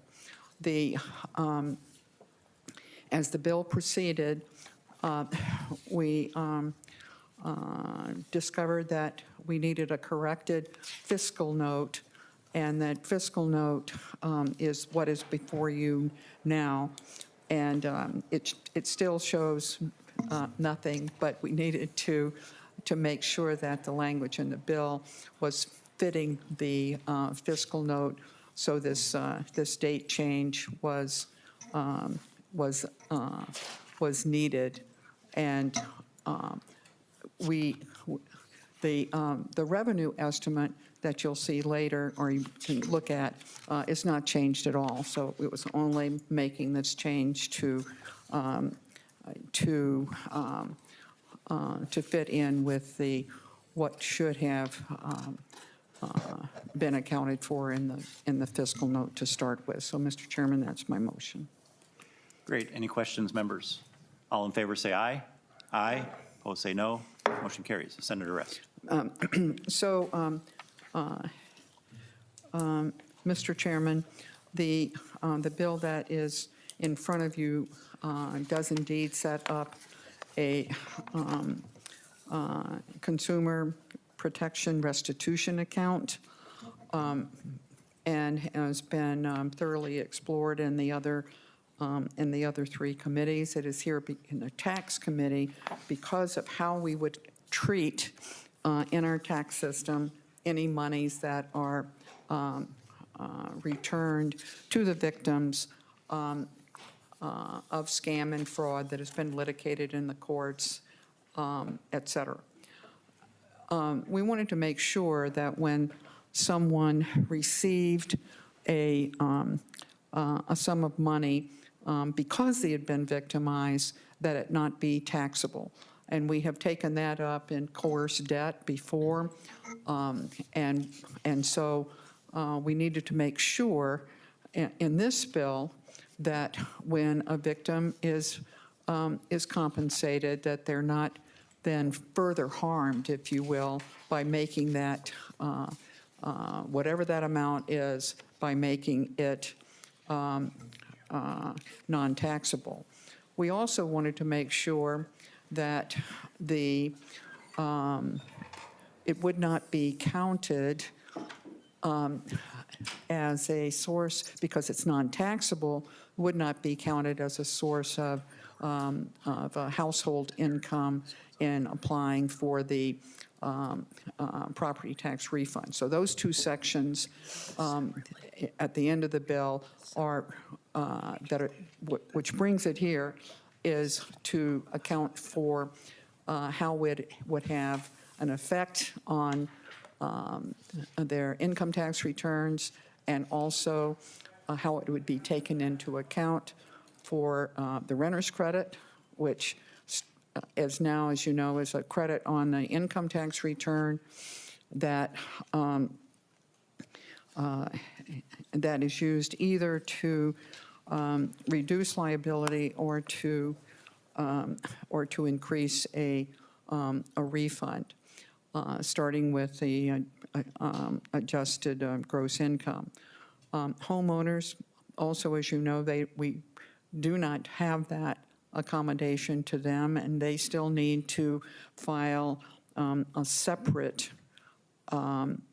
As the bill proceeded, we discovered that we needed a corrected fiscal note, and that fiscal note is what is before you now. And it still shows nothing, but we needed to make sure that the language in the bill was fitting the fiscal note. So this date change was needed, and the revenue estimate that you'll see later, or you can look at, is not changed at all. So it was only making this change to fit in with what should have been accounted for in the fiscal note to start with. So, Mr. Chairman, that's my motion. Great. Any questions, members? All in favor say aye. Aye. Opposed say no. Motion carries. Senator Rest. Mr. Chairman, the bill that is in front of you does indeed set up a consumer protection restitution account, and has been thoroughly explored in the other 3 committees. It is here in the tax committee because of how we would treat in our tax system any monies that are returned to the victims of scam and fraud that has been litigated in the courts, et cetera. We wanted to make sure that when someone received a sum of money because they had been victimized, that it not be taxable. And we have taken that up in coerced debt before, and so we needed to make sure in this bill that when a victim is compensated, that they're not then further harmed, if you will, by making that, whatever that amount is, by making it non-taxable. We also wanted to make sure that it would not be counted as a source, because it's non-taxable, would not be counted as a source of household income in applying for the property tax refund. So those 2 sections at the end of the bill are, which brings it here, is to account for how it would have an effect on their income tax returns, and also how it would be taken into account for the renter's credit, which is now, as you know, is a credit on the income tax return that that is used either to reduce liability or to increase a refund, starting with the adjusted gross income. Homeowners, also, as you know, we do not have that accommodation to them, and they still need to file a separate form,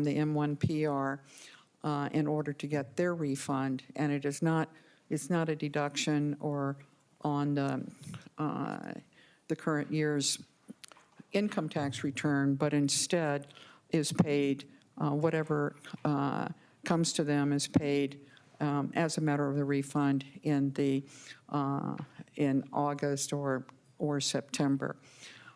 the M1PR, in order to get their refund, and it's not a deduction or on the current year's income tax return, but instead is paid, whatever comes to them is paid as a matter of the refund in August or September.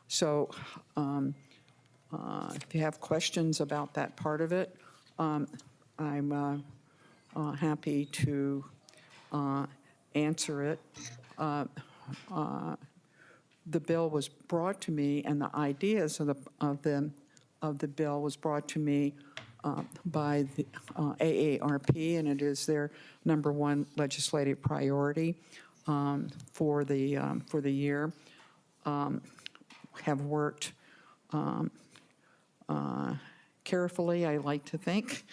So if you have questions about that part of it, I'm happy to answer it. The bill was brought to me, and the ideas of the bill was brought to me by the AARP, and it is their #1 legislative priority for the year. Have worked carefully, I like to think,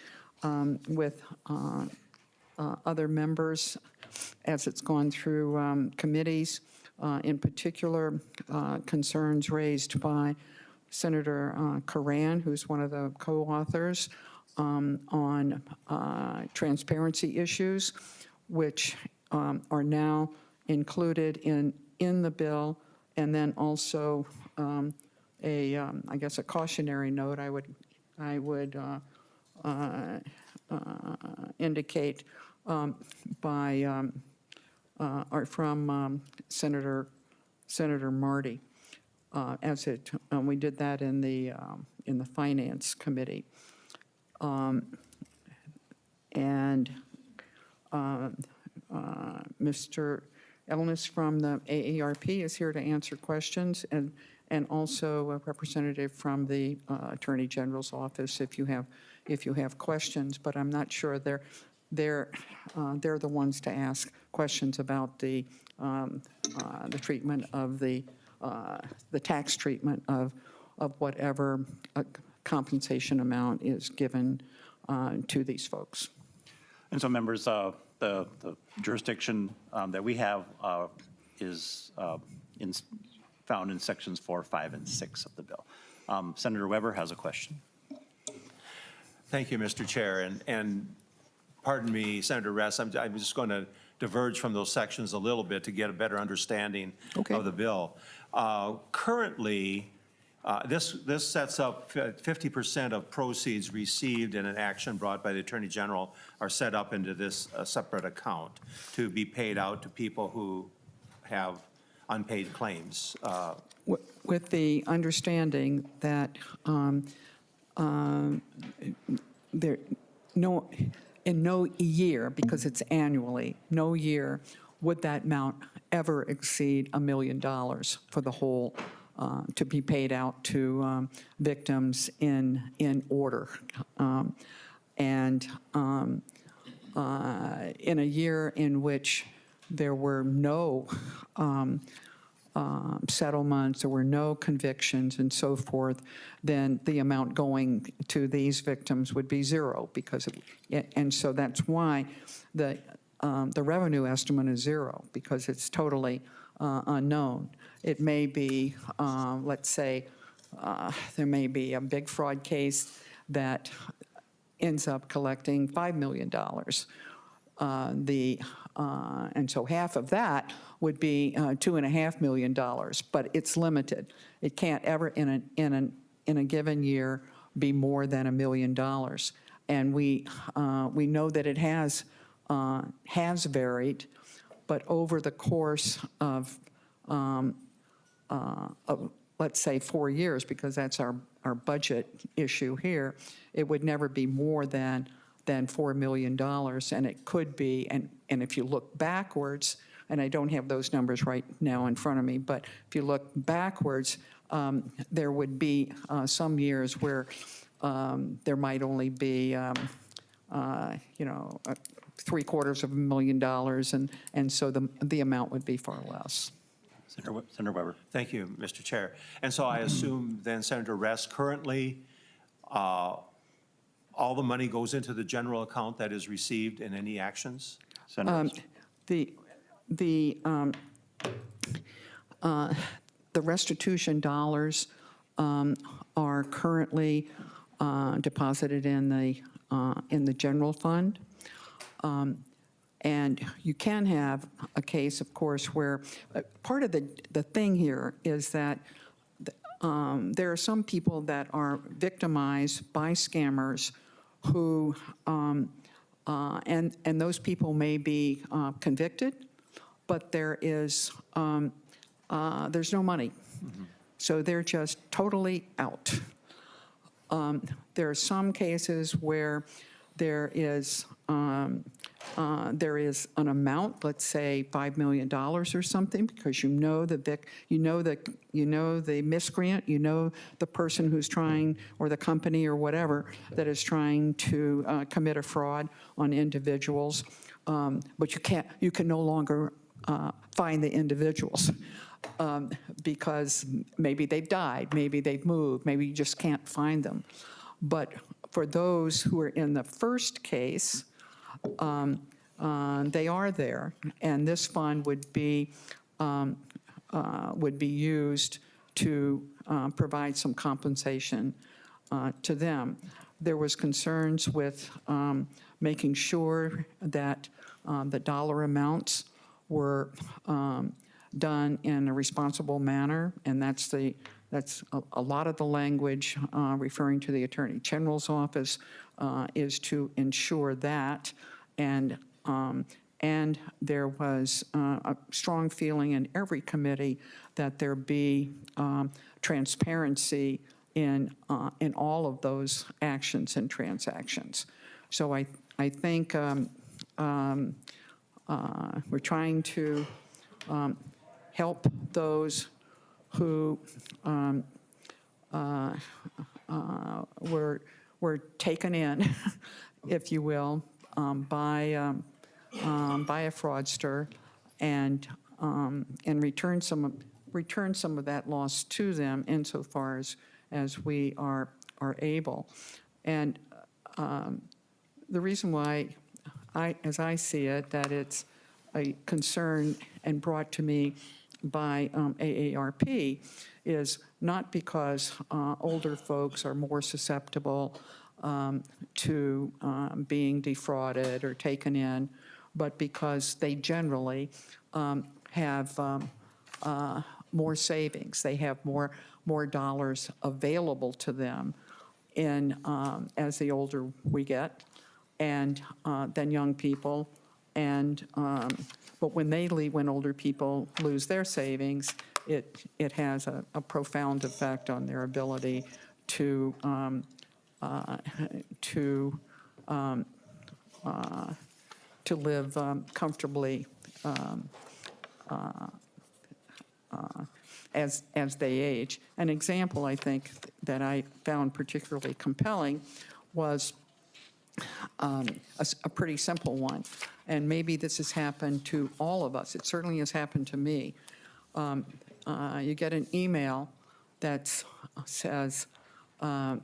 with other members as it's gone through committees, in particular concerns raised by Senator Karan, who's one of the co-authors, on transparency issues, which are now included in the bill, and then also I guess a cautionary note I would indicate by or from Senator Marty. As we did that in the Finance Committee, and Mr. Ellis from the AARP is here to answer questions, and also a representative from the Attorney General's office if you have questions. But I'm not sure they're the ones to ask questions about the treatment of the tax treatment of whatever compensation amount is given to these folks. And so, members, the jurisdiction that we have is found in sections 4, 5, and 6 of the bill. Senator Weber has a question. Thank you, Mr. Chair. And pardon me, Senator Ress, I'm just going to diverge from those sections a little bit to get a better understanding of the bill. Currently, this sets up 50% of proceeds received in an action brought by the Attorney General are set up into this separate account to be paid out to people who have unpaid claims. With the understanding that in no year, because it's annually, no year would that amount ever exceed $1 million for the whole, to be paid out to victims in order. And in a year in which there were no settlements, there were no convictions and so forth, then the amount going to these victims would be zero, because and so that's why the revenue estimate is zero, because it's totally unknown. It may be, let's say, there may be a big fraud case that ends up collecting $5 million. And so half of that would be $2.5 million, but it's limited. It can't ever in a given year be more than $1 million. And we know that it has varied, but over the course of let's say 4 years, because that's our budget issue here, it would never be more than $4 million, and it could be, and if you look backwards, and I don't have those numbers right now in front of me, but if you look backwards, there would be some years where there might only be, $750,000, and so the amount would be far less. Senator Weber. Thank you, Mr. Chair. And so I assume then, Senator Rest, currently, all the money goes into the general account that is received in any actions? Senator Rest. The restitution dollars are currently deposited in the general fund. And you can have a case, of course, where part of the thing here is that there are some people that are victimized by scammers who, and those people may be convicted, but there's no money. So they're just totally out. There are some cases where there is an amount, let's say $5 million or something, because you know the miscreant, you know the person who's trying, or the company or whatever that is trying to commit a fraud on individuals, but you can no longer find the individuals because maybe they've died, maybe they've moved, maybe you just can't find them. But for those who are in the first case, they are there, and this fund would be used to provide some compensation to them. There was concerns with making sure that the dollar amounts were done in a responsible manner, and that's a lot of the language referring to the Attorney General's office is to ensure that, and there was a strong feeling in every committee that there be transparency in all of those actions and transactions. So I think we're trying to help those who were taken in, if you will, by a fraudster, and return some of that loss to them insofar as we are able. And the reason why, as I see it, that it's a concern and brought to me by AARP is not because older folks are more susceptible to being defrauded or taken in, but because they generally have more savings. They have more dollars available to them as the older we get, and than young people. And but when older people lose their savings, it has a profound effect on their ability to live comfortably as they age. An example, I think, that I found particularly compelling was a pretty simple one, and maybe this has happened to all of us. It certainly has happened to me. You get an email that says, Dear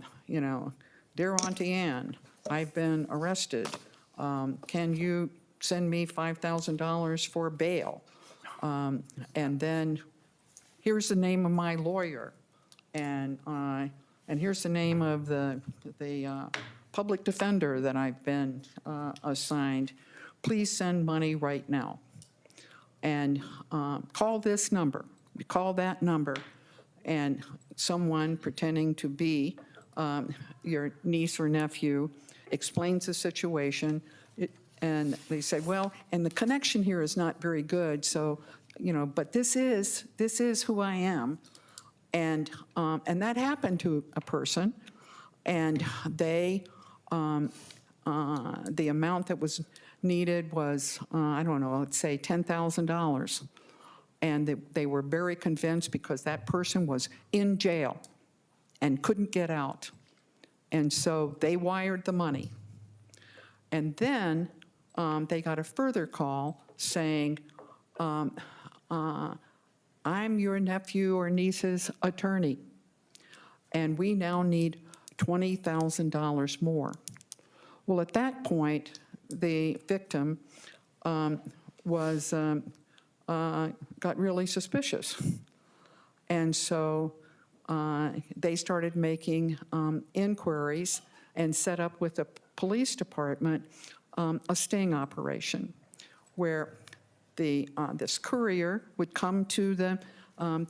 Auntie Ann, I've been arrested. Can you send me $5,000 for bail? And then here's the name of my lawyer, and here's the name of the public defender that I've been assigned. Please send money right now. And call this number, call that number, and someone pretending to be your niece or nephew explains the situation, and they say, well, and the connection here is not very good, so, but this is who I am. And that happened to a person, and they, the amount that was needed was, I don't know, let's say $10,000. And they were very convinced because that person was in jail and couldn't get out. And so they wired the money. And then they got a further call saying, I'm your nephew or niece's attorney, and we now need $20,000 more. Well, at that point, the victim got really suspicious. And so they started making inquiries and set up with the police department a sting operation where this courier would come to the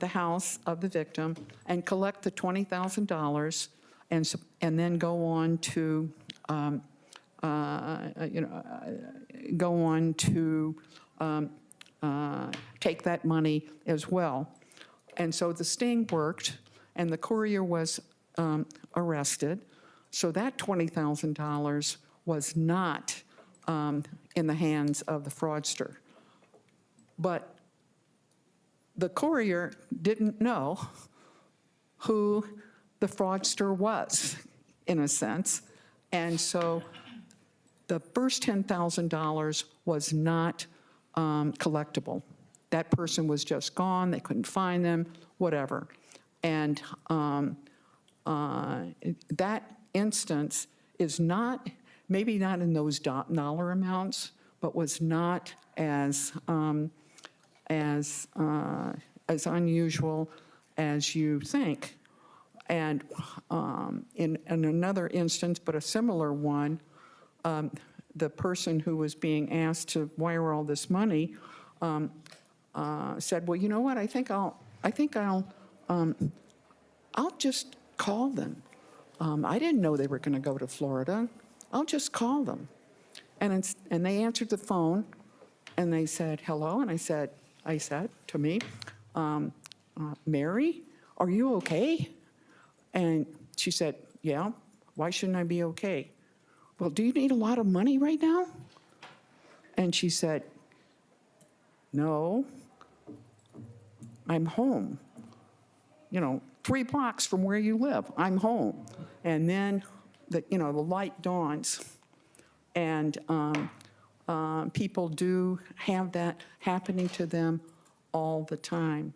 house of the victim and collect the $20,000 and then go on to take that money as well. And so the sting worked, and the courier was arrested. So that $20,000 was not in the hands of the fraudster. But the courier didn't know who the fraudster was, in a sense. And so the first $10,000 was not collectible. That person was just gone, they couldn't find them, whatever. And that instance is not, maybe not in those dollar amounts, but was not as unusual as you think. And in another instance, but a similar one, the person who was being asked to wire all this money said, well, you know what, I'll just call them. I didn't know they were going to go to Florida. I'll just call them. And they answered the phone, and they said, hello, and I said to me, Mary, are you okay? And she said, yeah, why shouldn't I be okay? Well, do you need a lot of money right now? And she said, no, I'm home. 3 blocks from where you live, I'm home. And then the light dawns, and people do have that happening to them all the time.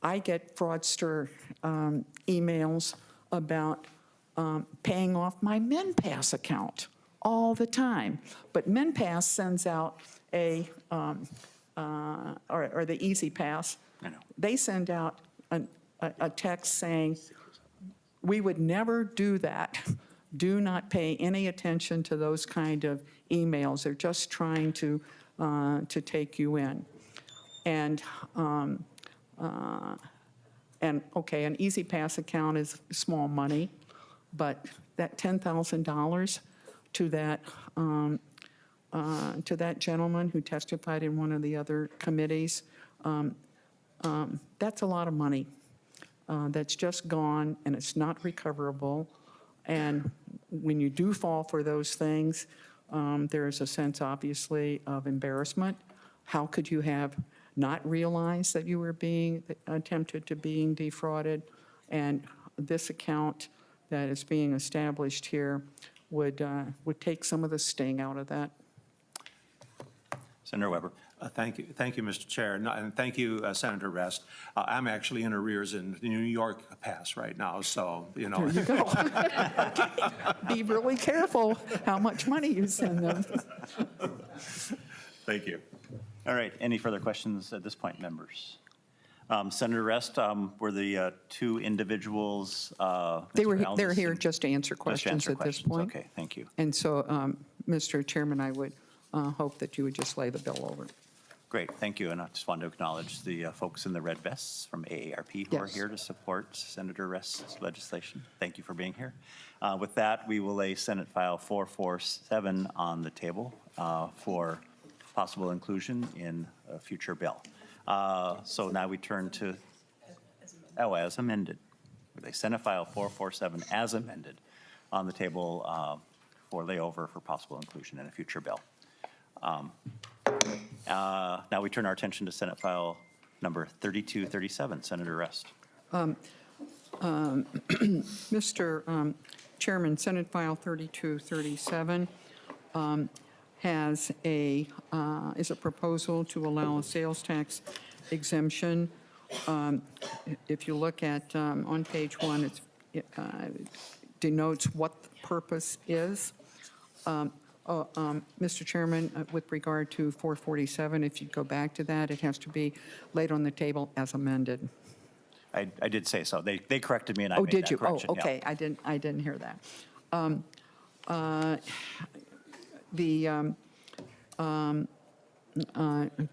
I get fraudster emails about paying off my MinPass account all the time. But MinPass sends out or the Easy Pass, they send out a text saying, we would never do that. Do not pay any attention to those kind of emails. They're just trying to take you in. And okay, an Easy Pass account is small money, but that $10,000 to that gentleman who testified in one of the other committees, that's a lot of money. That's just gone, and it's not recoverable. And when you do fall for those things, there is a sense, obviously, of embarrassment. How could you have not realized that you were being attempted to being defrauded? And this account that is being established here would take some of the sting out of that. Senator Weber. Thank you, Mr. Chair, and thank you, Senator Rest. I'm actually in arrears in the New York Pass right now, so, There you go. Be really careful how much money you send them. Thank you. All right, any further questions at this point, members? Senator Rest, were the two individuals, They're here just to answer questions at this point. Okay, thank you. And so, Mr. Chairman, I would hope that you would just lay the bill over. Great, thank you. And I just wanted to acknowledge the folks in the red vests from AARP who are Yes. here to support Senator Rest's legislation. Thank you for being here. With that, we will lay Senate File 447 on the table for possible inclusion in a future bill. So now we turn to, as amended. We lay Senate File 447 as amended on the table for layover for possible inclusion in a future bill. Now we turn our attention to Senate File number 3237, Senator Rest. Mr. Chairman, Senate File 3237 is a proposal to allow a sales tax exemption. If you look at, on page 1, it denotes what the purpose is. Mr. Chairman, with regard to 447, if you go back to that, it has to be laid on the table as amended. I did say so. They corrected me and I Oh, made did that you? Oh, correction. yeah. okay, I didn't hear that.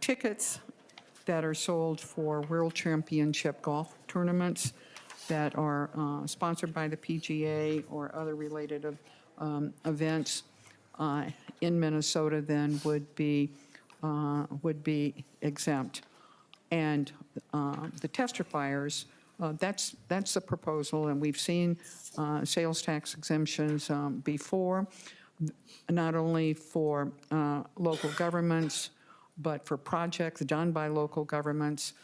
Tickets that are sold for World Championship golf tournaments that are sponsored by the PGA or other related events in Minnesota then would be exempt. And the testifiers, that's the proposal, and we've seen sales tax exemptions before, not only for local governments, but for projects done by local governments.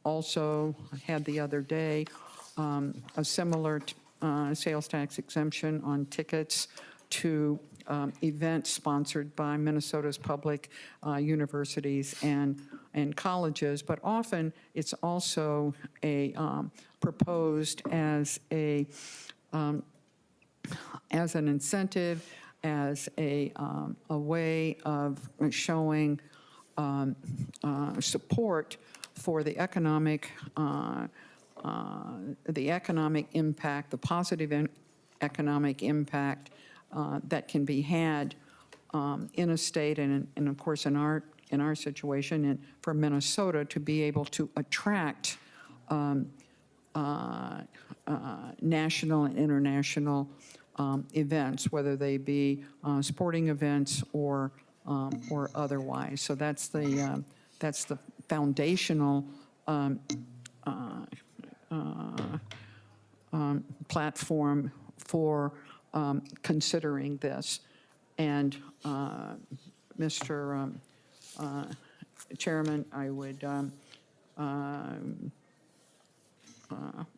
Also had the other day a similar sales tax exemption on tickets to events sponsored by Minnesota's public universities and colleges, but often it's also proposed as an incentive, as a way of showing support for the economic impact, the positive economic impact that can be had in a state, and of course in our situation, and for Minnesota to be able to attract national and international events, whether they be sporting events or otherwise. So that's the foundational platform for considering this. And Mr. Chairman, I would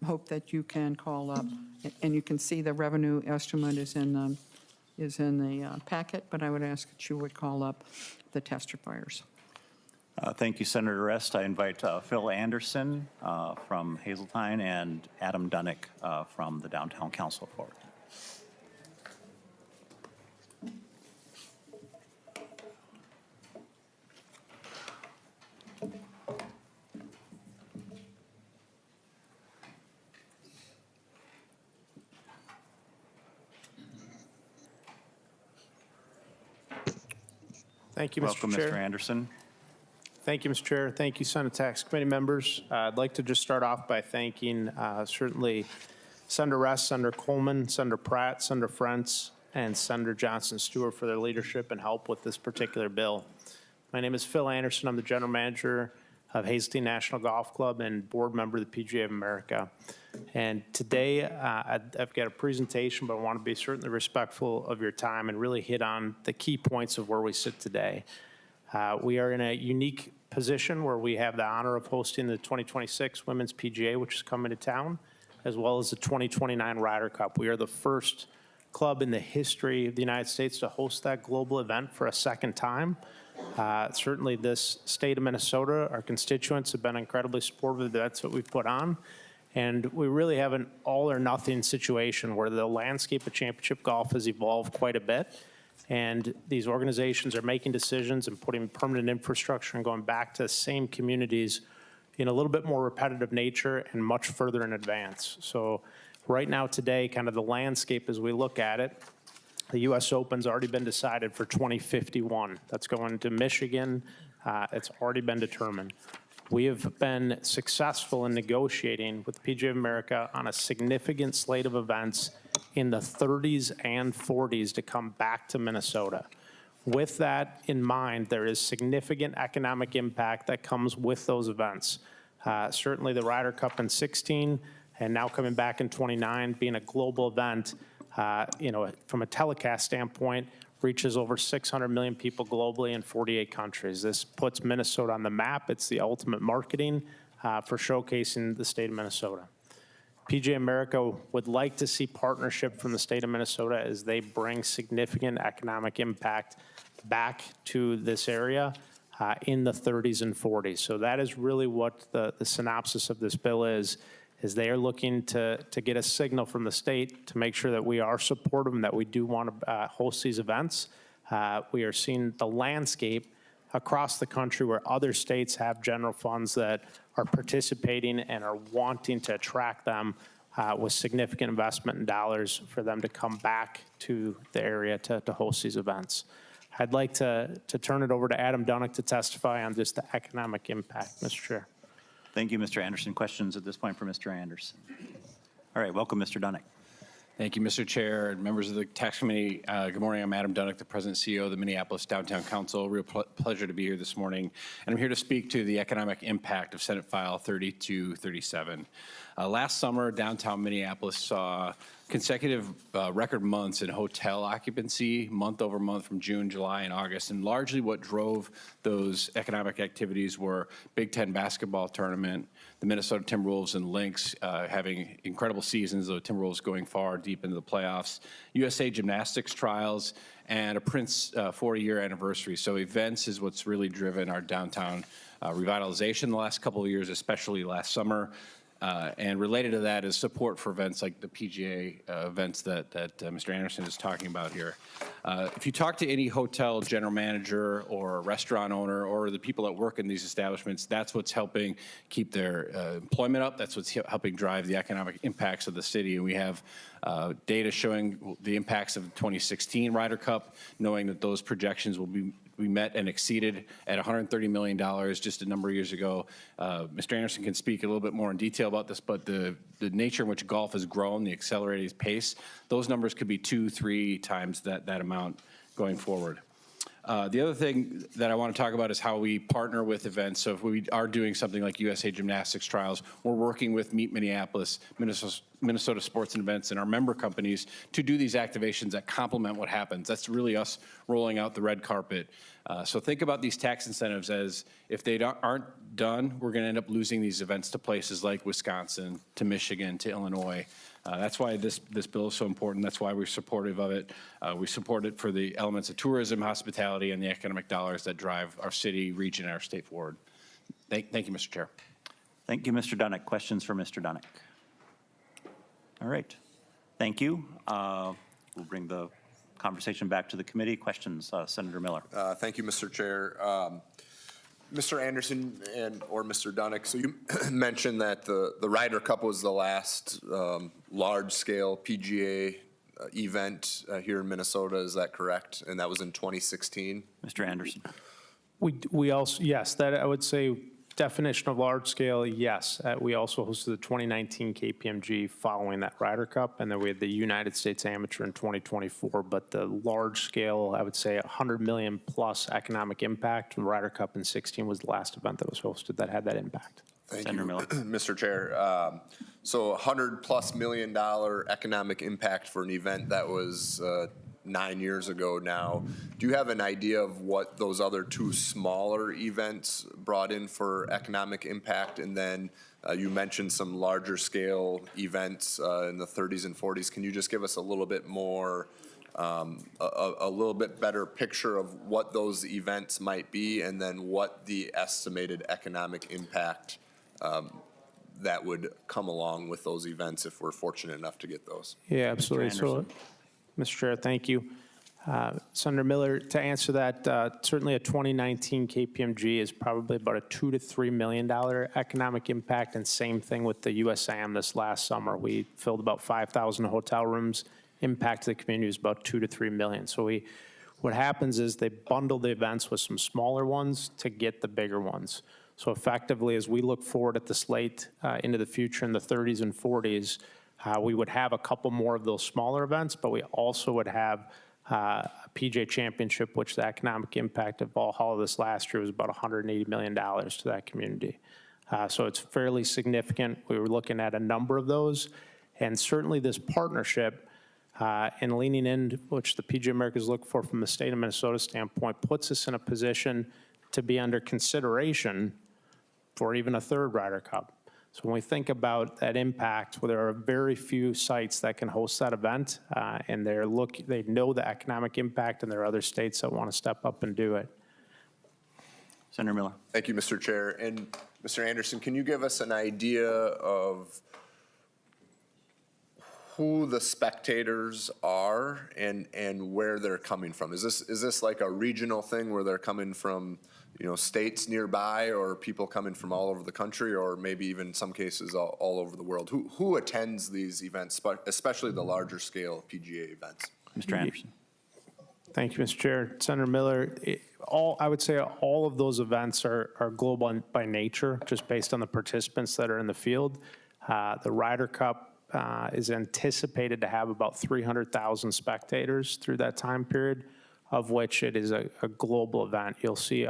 hope that you can call up, and you can see the revenue estimate is in the packet, but I would ask that you would call up the testifiers. Thank you, Senator Rest. I invite Phil Anderson from Hazeltine and Adam Dunnick from the Downtown Council forward. Thank you, Mr. Welcome, Chair. Mr. Anderson. Thank you, Mr. Chair. Thank you, Senate Tax Committee members. I'd like to just start off by thanking certainly Senator Rest, Senator Coleman, Senator Pratt, Senator Frentz, and Senator Johnson Stewart for their leadership and help with this particular bill. My name is Phil Anderson. I'm the General Manager of Hazeltine National Golf Club and board member of the PGA of America. And today I've got a presentation, but I want to be certainly respectful of your time and really hit on the key points of where we sit today. We are in a unique position where we have the honor of hosting the 2026 Women's PGA, which is coming to town, as well as the 2029 Ryder Cup. We are the first club in the history of the United States to host that global event for a second time. Certainly this state of Minnesota, our constituents have been incredibly supportive of the events that we've put on. And we really have an all or nothing situation where the landscape of championship golf has evolved quite a bit. And these organizations are making decisions and putting permanent infrastructure and going back to the same communities in a little bit more repetitive nature and much further in advance. So right now today, kind of the landscape as we look at it, the U.S. Open's already been decided for 2051. That's going to Michigan. It's already been determined. We have been successful in negotiating with the PGA of America on a significant slate of events in the 30s and 40s to come back to Minnesota. With that in mind, there is significant economic impact that comes with those events. Certainly the Ryder Cup in 16 and now coming back in 29 being a global event, from a telecast standpoint, reaches over 600 million people globally in 48 countries. This puts Minnesota on the map. It's the ultimate marketing for showcasing the state of Minnesota. PGA America would like to see partnership from the state of Minnesota as they bring significant economic impact back to this area in the 30s and 40s. So that is really what the synopsis of this bill is they are looking to get a signal from the state to make sure that we are supportive and that we do want to host these events. We are seeing the landscape across the country where other states have general funds that are participating and are wanting to attract them with significant investment in dollars for them to come back to the area to host these events. I'd like to turn it over to Adam Dunnick to testify on just the economic impact, Mr. Chair. Thank you, Mr. Anderson. Questions at this point for Mr. Anderson? All right, welcome, Mr. Dunnick. Thank you, Mr. Chair and members of the Tax Committee. Good morning. I'm Adam Dunnick, the President and CEO of the Minneapolis Downtown Council. Real pleasure to be here this morning. And I'm here to speak to the economic impact of Senate File 3237. Last summer, downtown Minneapolis saw consecutive record months in hotel occupancy, month over month from June, July, and August. And largely what drove those economic activities were Big Ten basketball tournament, the Minnesota Timberwolves and Lynx having incredible seasons, the Timberwolves going far deep into the playoffs, USA Gymnastics trials, and a Prince 40-year anniversary. So events is what's really driven our downtown revitalization the last couple of years, especially last summer. And related to that is support for events like the PGA events that Mr. Anderson is talking about here. If you talk to any hotel general manager or restaurant owner or the people that work in these establishments, that's what's helping keep their employment up. That's what's helping drive the economic impacts of the city. And we have data showing the impacts of the 2016 Ryder Cup, knowing that those projections will be met and exceeded at $130 million just a number of years ago. Mr. Anderson can speak a little bit more in detail about this, but the nature in which golf has grown, the accelerated pace, those numbers could be 2-3 times that amount going forward. The other thing that I want to talk about is how we partner with events. So if we are doing something like USA Gymnastics trials, we're working with Meet Minneapolis, Minnesota Sports and Events, and our member companies to do these activations that complement what happens. That's really us rolling out the red carpet. So think about these tax incentives as if they aren't done, we're going to end up losing these events to places like Wisconsin, to Michigan, to Illinois. That's why this bill is so important. That's why we're supportive of it. We support it for the elements of tourism, hospitality, and the economic dollars that drive our city, region, and our state forward. Thank you, Mr. Chair. Thank you, Mr. Dunnick. Questions for Mr. Dunnick? All right. Thank you. We'll bring the conversation back to the committee. Questions, Senator Miller. Thank you, Mr. Chair. Mr. Anderson or Mr. Dunnick, so you mentioned that the Ryder Cup was the last large-scale PGA event here in Minnesota. Is that correct? And that was in 2016? Mr. Anderson. We also, yes, that I would say definition of large scale, yes. We also hosted the 2019 KPMG following that Ryder Cup, and then we had the United States Amateur in 2024. But the large scale, I would say 100 million plus economic impact, the Ryder Cup in 16 was the last event that was hosted that had that impact. Thank Senator you, Miller. Mr. Chair. So $100+ million economic impact for an event that was 9 years ago now. Do you have an idea of what those other two smaller events brought in for economic impact? And then you mentioned some larger scale events in the 30s and 40s. Can you just give us a little bit more, a little bit better picture of what those events might be, and then what the estimated economic impact that would come along with those events if we're fortunate enough to get those? Yeah, absolutely. So, Mr. Chair, thank you. Senator Miller, to answer that, certainly a 2019 KPMG is probably about a $2 to $3 million economic impact, and same thing with the USAM this last summer. We filled about 5,000 hotel rooms. Impact to the community is about $2 to $3 million. So what happens is they bundle the events with some smaller ones to get the bigger ones. So effectively, as we look forward at the slate into the future in the 30s and 40s, we would have a couple more of those smaller events, but we also would have a PGA Championship, which the economic impact of Valhalla this last year was about $180 million to that community. So it's fairly significant. We were looking at a number of those, and certainly this partnership and leaning in, which the PGA Americas look for from the state of Minnesota standpoint, puts us in a position to be under consideration for even a third Ryder Cup. So when we think about that impact, well, there are very few sites that can host that event, and they know the economic impact, and there are other states that want to step up and do it. Senator Miller. Thank you, Mr. Chair. And Mr. Anderson, can you give us an idea of who the spectators are and where they're coming from? Is this like a regional thing where they're coming from, states nearby, or people coming from all over the country, or maybe even in some cases all over the world? Who attends these events, especially the larger scale PGA events? Mr. Anderson. Thank you, Mr. Chair. Senator Miller, I would say all of those events are global by nature, just based on the participants that are in the field. The Ryder Cup is anticipated to have about 300,000 spectators through that time period, of which it is a global event. You'll see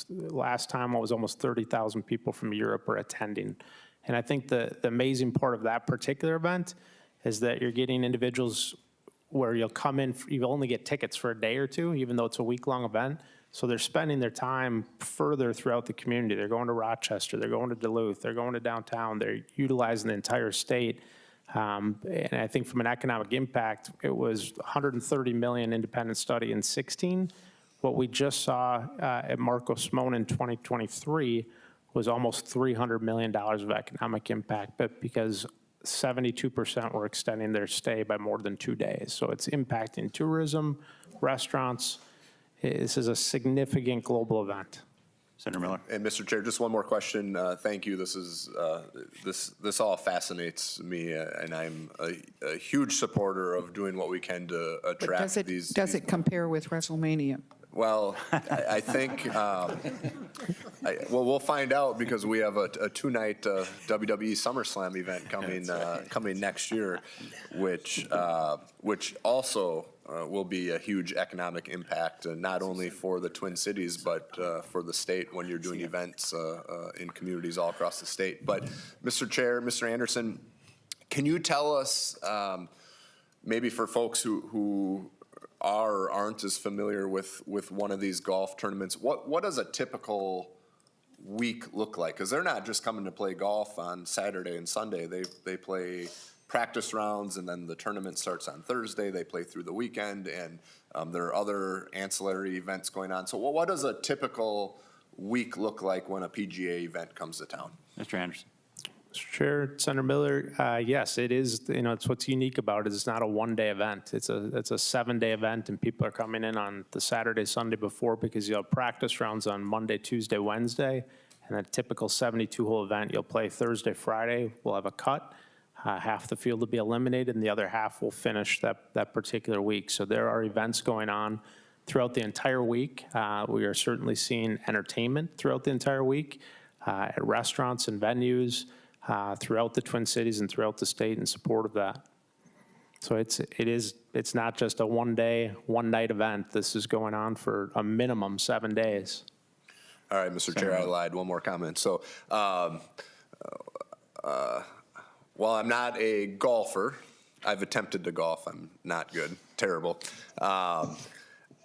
last time it was almost 30,000 people from Europe are attending. And I think the amazing part of that particular event is that you're getting individuals where you'll come in, you only get tickets for a day or two, even though it's a week-long event. So they're spending their time further throughout the community. They're going to Rochester, they're going to Duluth, they're going to downtown, they're utilizing the entire state. And I think from an economic impact, it was 130 million independent study in 16. What we just saw at Marco Simone in 2023 was almost $300 million of economic impact, but because 72% were extending their stay by more than 2 days. So it's impacting tourism, restaurants. This is a significant global event. Senator Miller. And Mr. Chair, just one more question. Thank you. This is this all fascinates me, and I'm a huge supporter of doing what we can to attract these. Does it compare with WrestleMania? Well, I think, we'll find out, because we have a two-night WWE SummerSlam event coming next year, which also will be a huge economic impact, not only for the Twin Cities, but for the state when you're doing events in communities all across the state. But, Mr. Chair, Mr. Anderson, can you tell us, maybe for folks who are or aren't as familiar with one of these golf tournaments, what does a typical week look like? Because they're not just coming to play golf on Saturday and Sunday. They play practice rounds, and then the tournament starts on Thursday. They play through the weekend, and there are other ancillary events going on. So what does a typical week look like when a PGA event comes to town? Mr. Anderson. Mr. Chair, Senator Miller, yes, it is. It's what's unique about it is it's not a one-day event. It's a 7-day event, and people are coming in on the Saturday, Sunday before, because you'll have practice rounds on Monday, Tuesday, Wednesday, and a typical 72-hole event. You'll play Thursday, Friday. We'll have a cut. Half the field will be eliminated, and the other half will finish that particular week. So there are events going on throughout the entire week. We are certainly seeing entertainment throughout the entire week at restaurants and venues throughout the Twin Cities and throughout the state in support of that. So it's not just a one-day, one-night event. This is going on for a minimum 7 days. All right, Mr. Chair, I lied. One more comment. So, while I'm not a golfer, I've attempted to golf. I'm not good, terrible.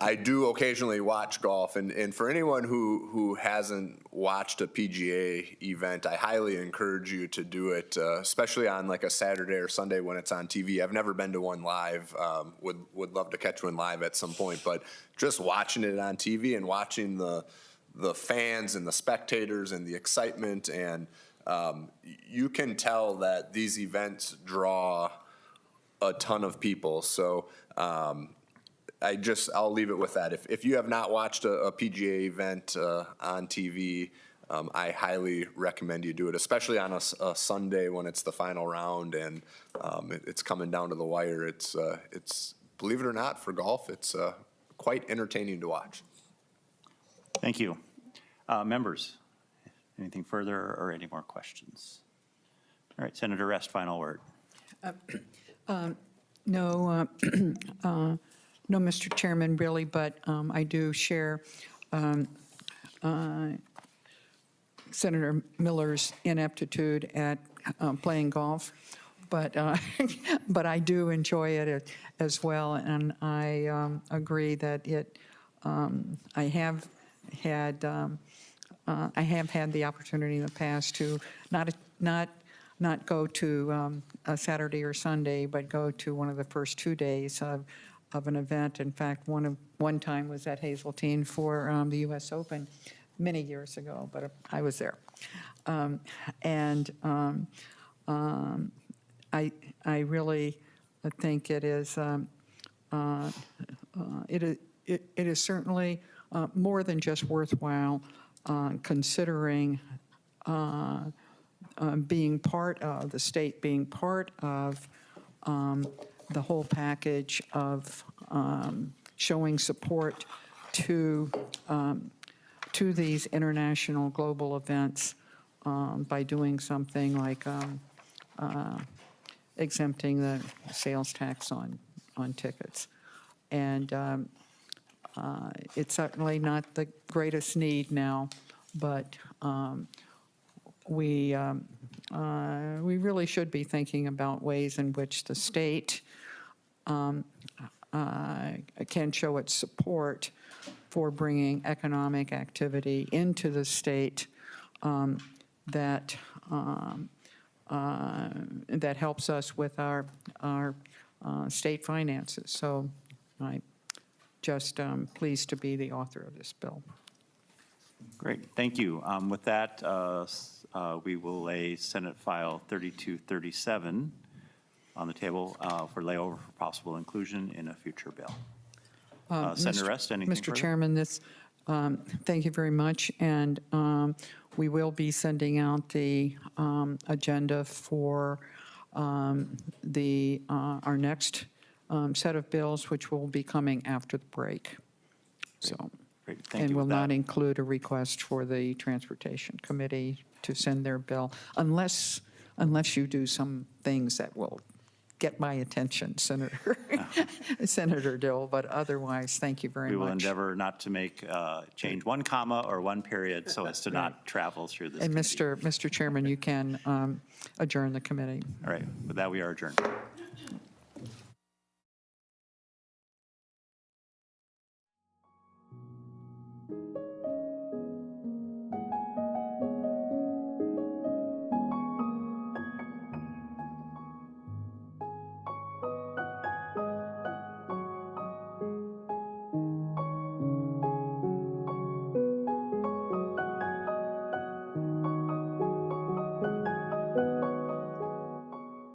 I do occasionally watch golf, and for anyone who hasn't watched a PGA event, I highly encourage you to do it, especially on like a Saturday or Sunday when it's on TV. I've never been to one live. Would love to catch one live at some point, but just watching it on TV and watching the fans and the spectators and the excitement, and you can tell that these events draw a ton of people. So I'll leave it with that. If you have not watched a PGA event on TV, I highly recommend you do it, especially on a Sunday when it's the final round and it's coming down to the wire. It's believe it or not, for golf, it's quite entertaining to watch. Thank you. Members, anything further or any more questions? All right, Senator Rest, final word. No, Mr. Chairman, really, but I do share Senator Miller's ineptitude at playing golf, but I do enjoy it as well, and I agree that I have had the opportunity in the past to not go to a Saturday or Sunday, but go to one of the first 2 days of an event. In fact, one time was at Hazeltine for the US Open many years ago, but I was there. I really think it is it is certainly more than just worthwhile considering being part of, the state being part of the whole package of showing support to these international global events by doing something like exempting the sales tax on tickets. And it's certainly not the greatest need now, but we really should be thinking about ways in which the state can show its support for bringing economic activity into the state that helps us with our state finances. So I'm just pleased to be the author of this bill. Great, thank you. With that, we will lay Senate File 3237 on the table for layover for possible inclusion in a future bill. Senator Rest, anything Mr. further? Chairman, thank you very much, and we will be sending out the agenda for our next set of bills, which will be coming after the break. So, Great, thank you. and will With that- not include a request for the Transportation Committee to send their bill, unless you do some things that will get my attention, Senator Dill, but otherwise, thank you very much. We will endeavor not to make, change one comma or one period so as to not travel through this. And committee. Mr. Chairman, you can adjourn the committee. All right, with that, we are adjourned.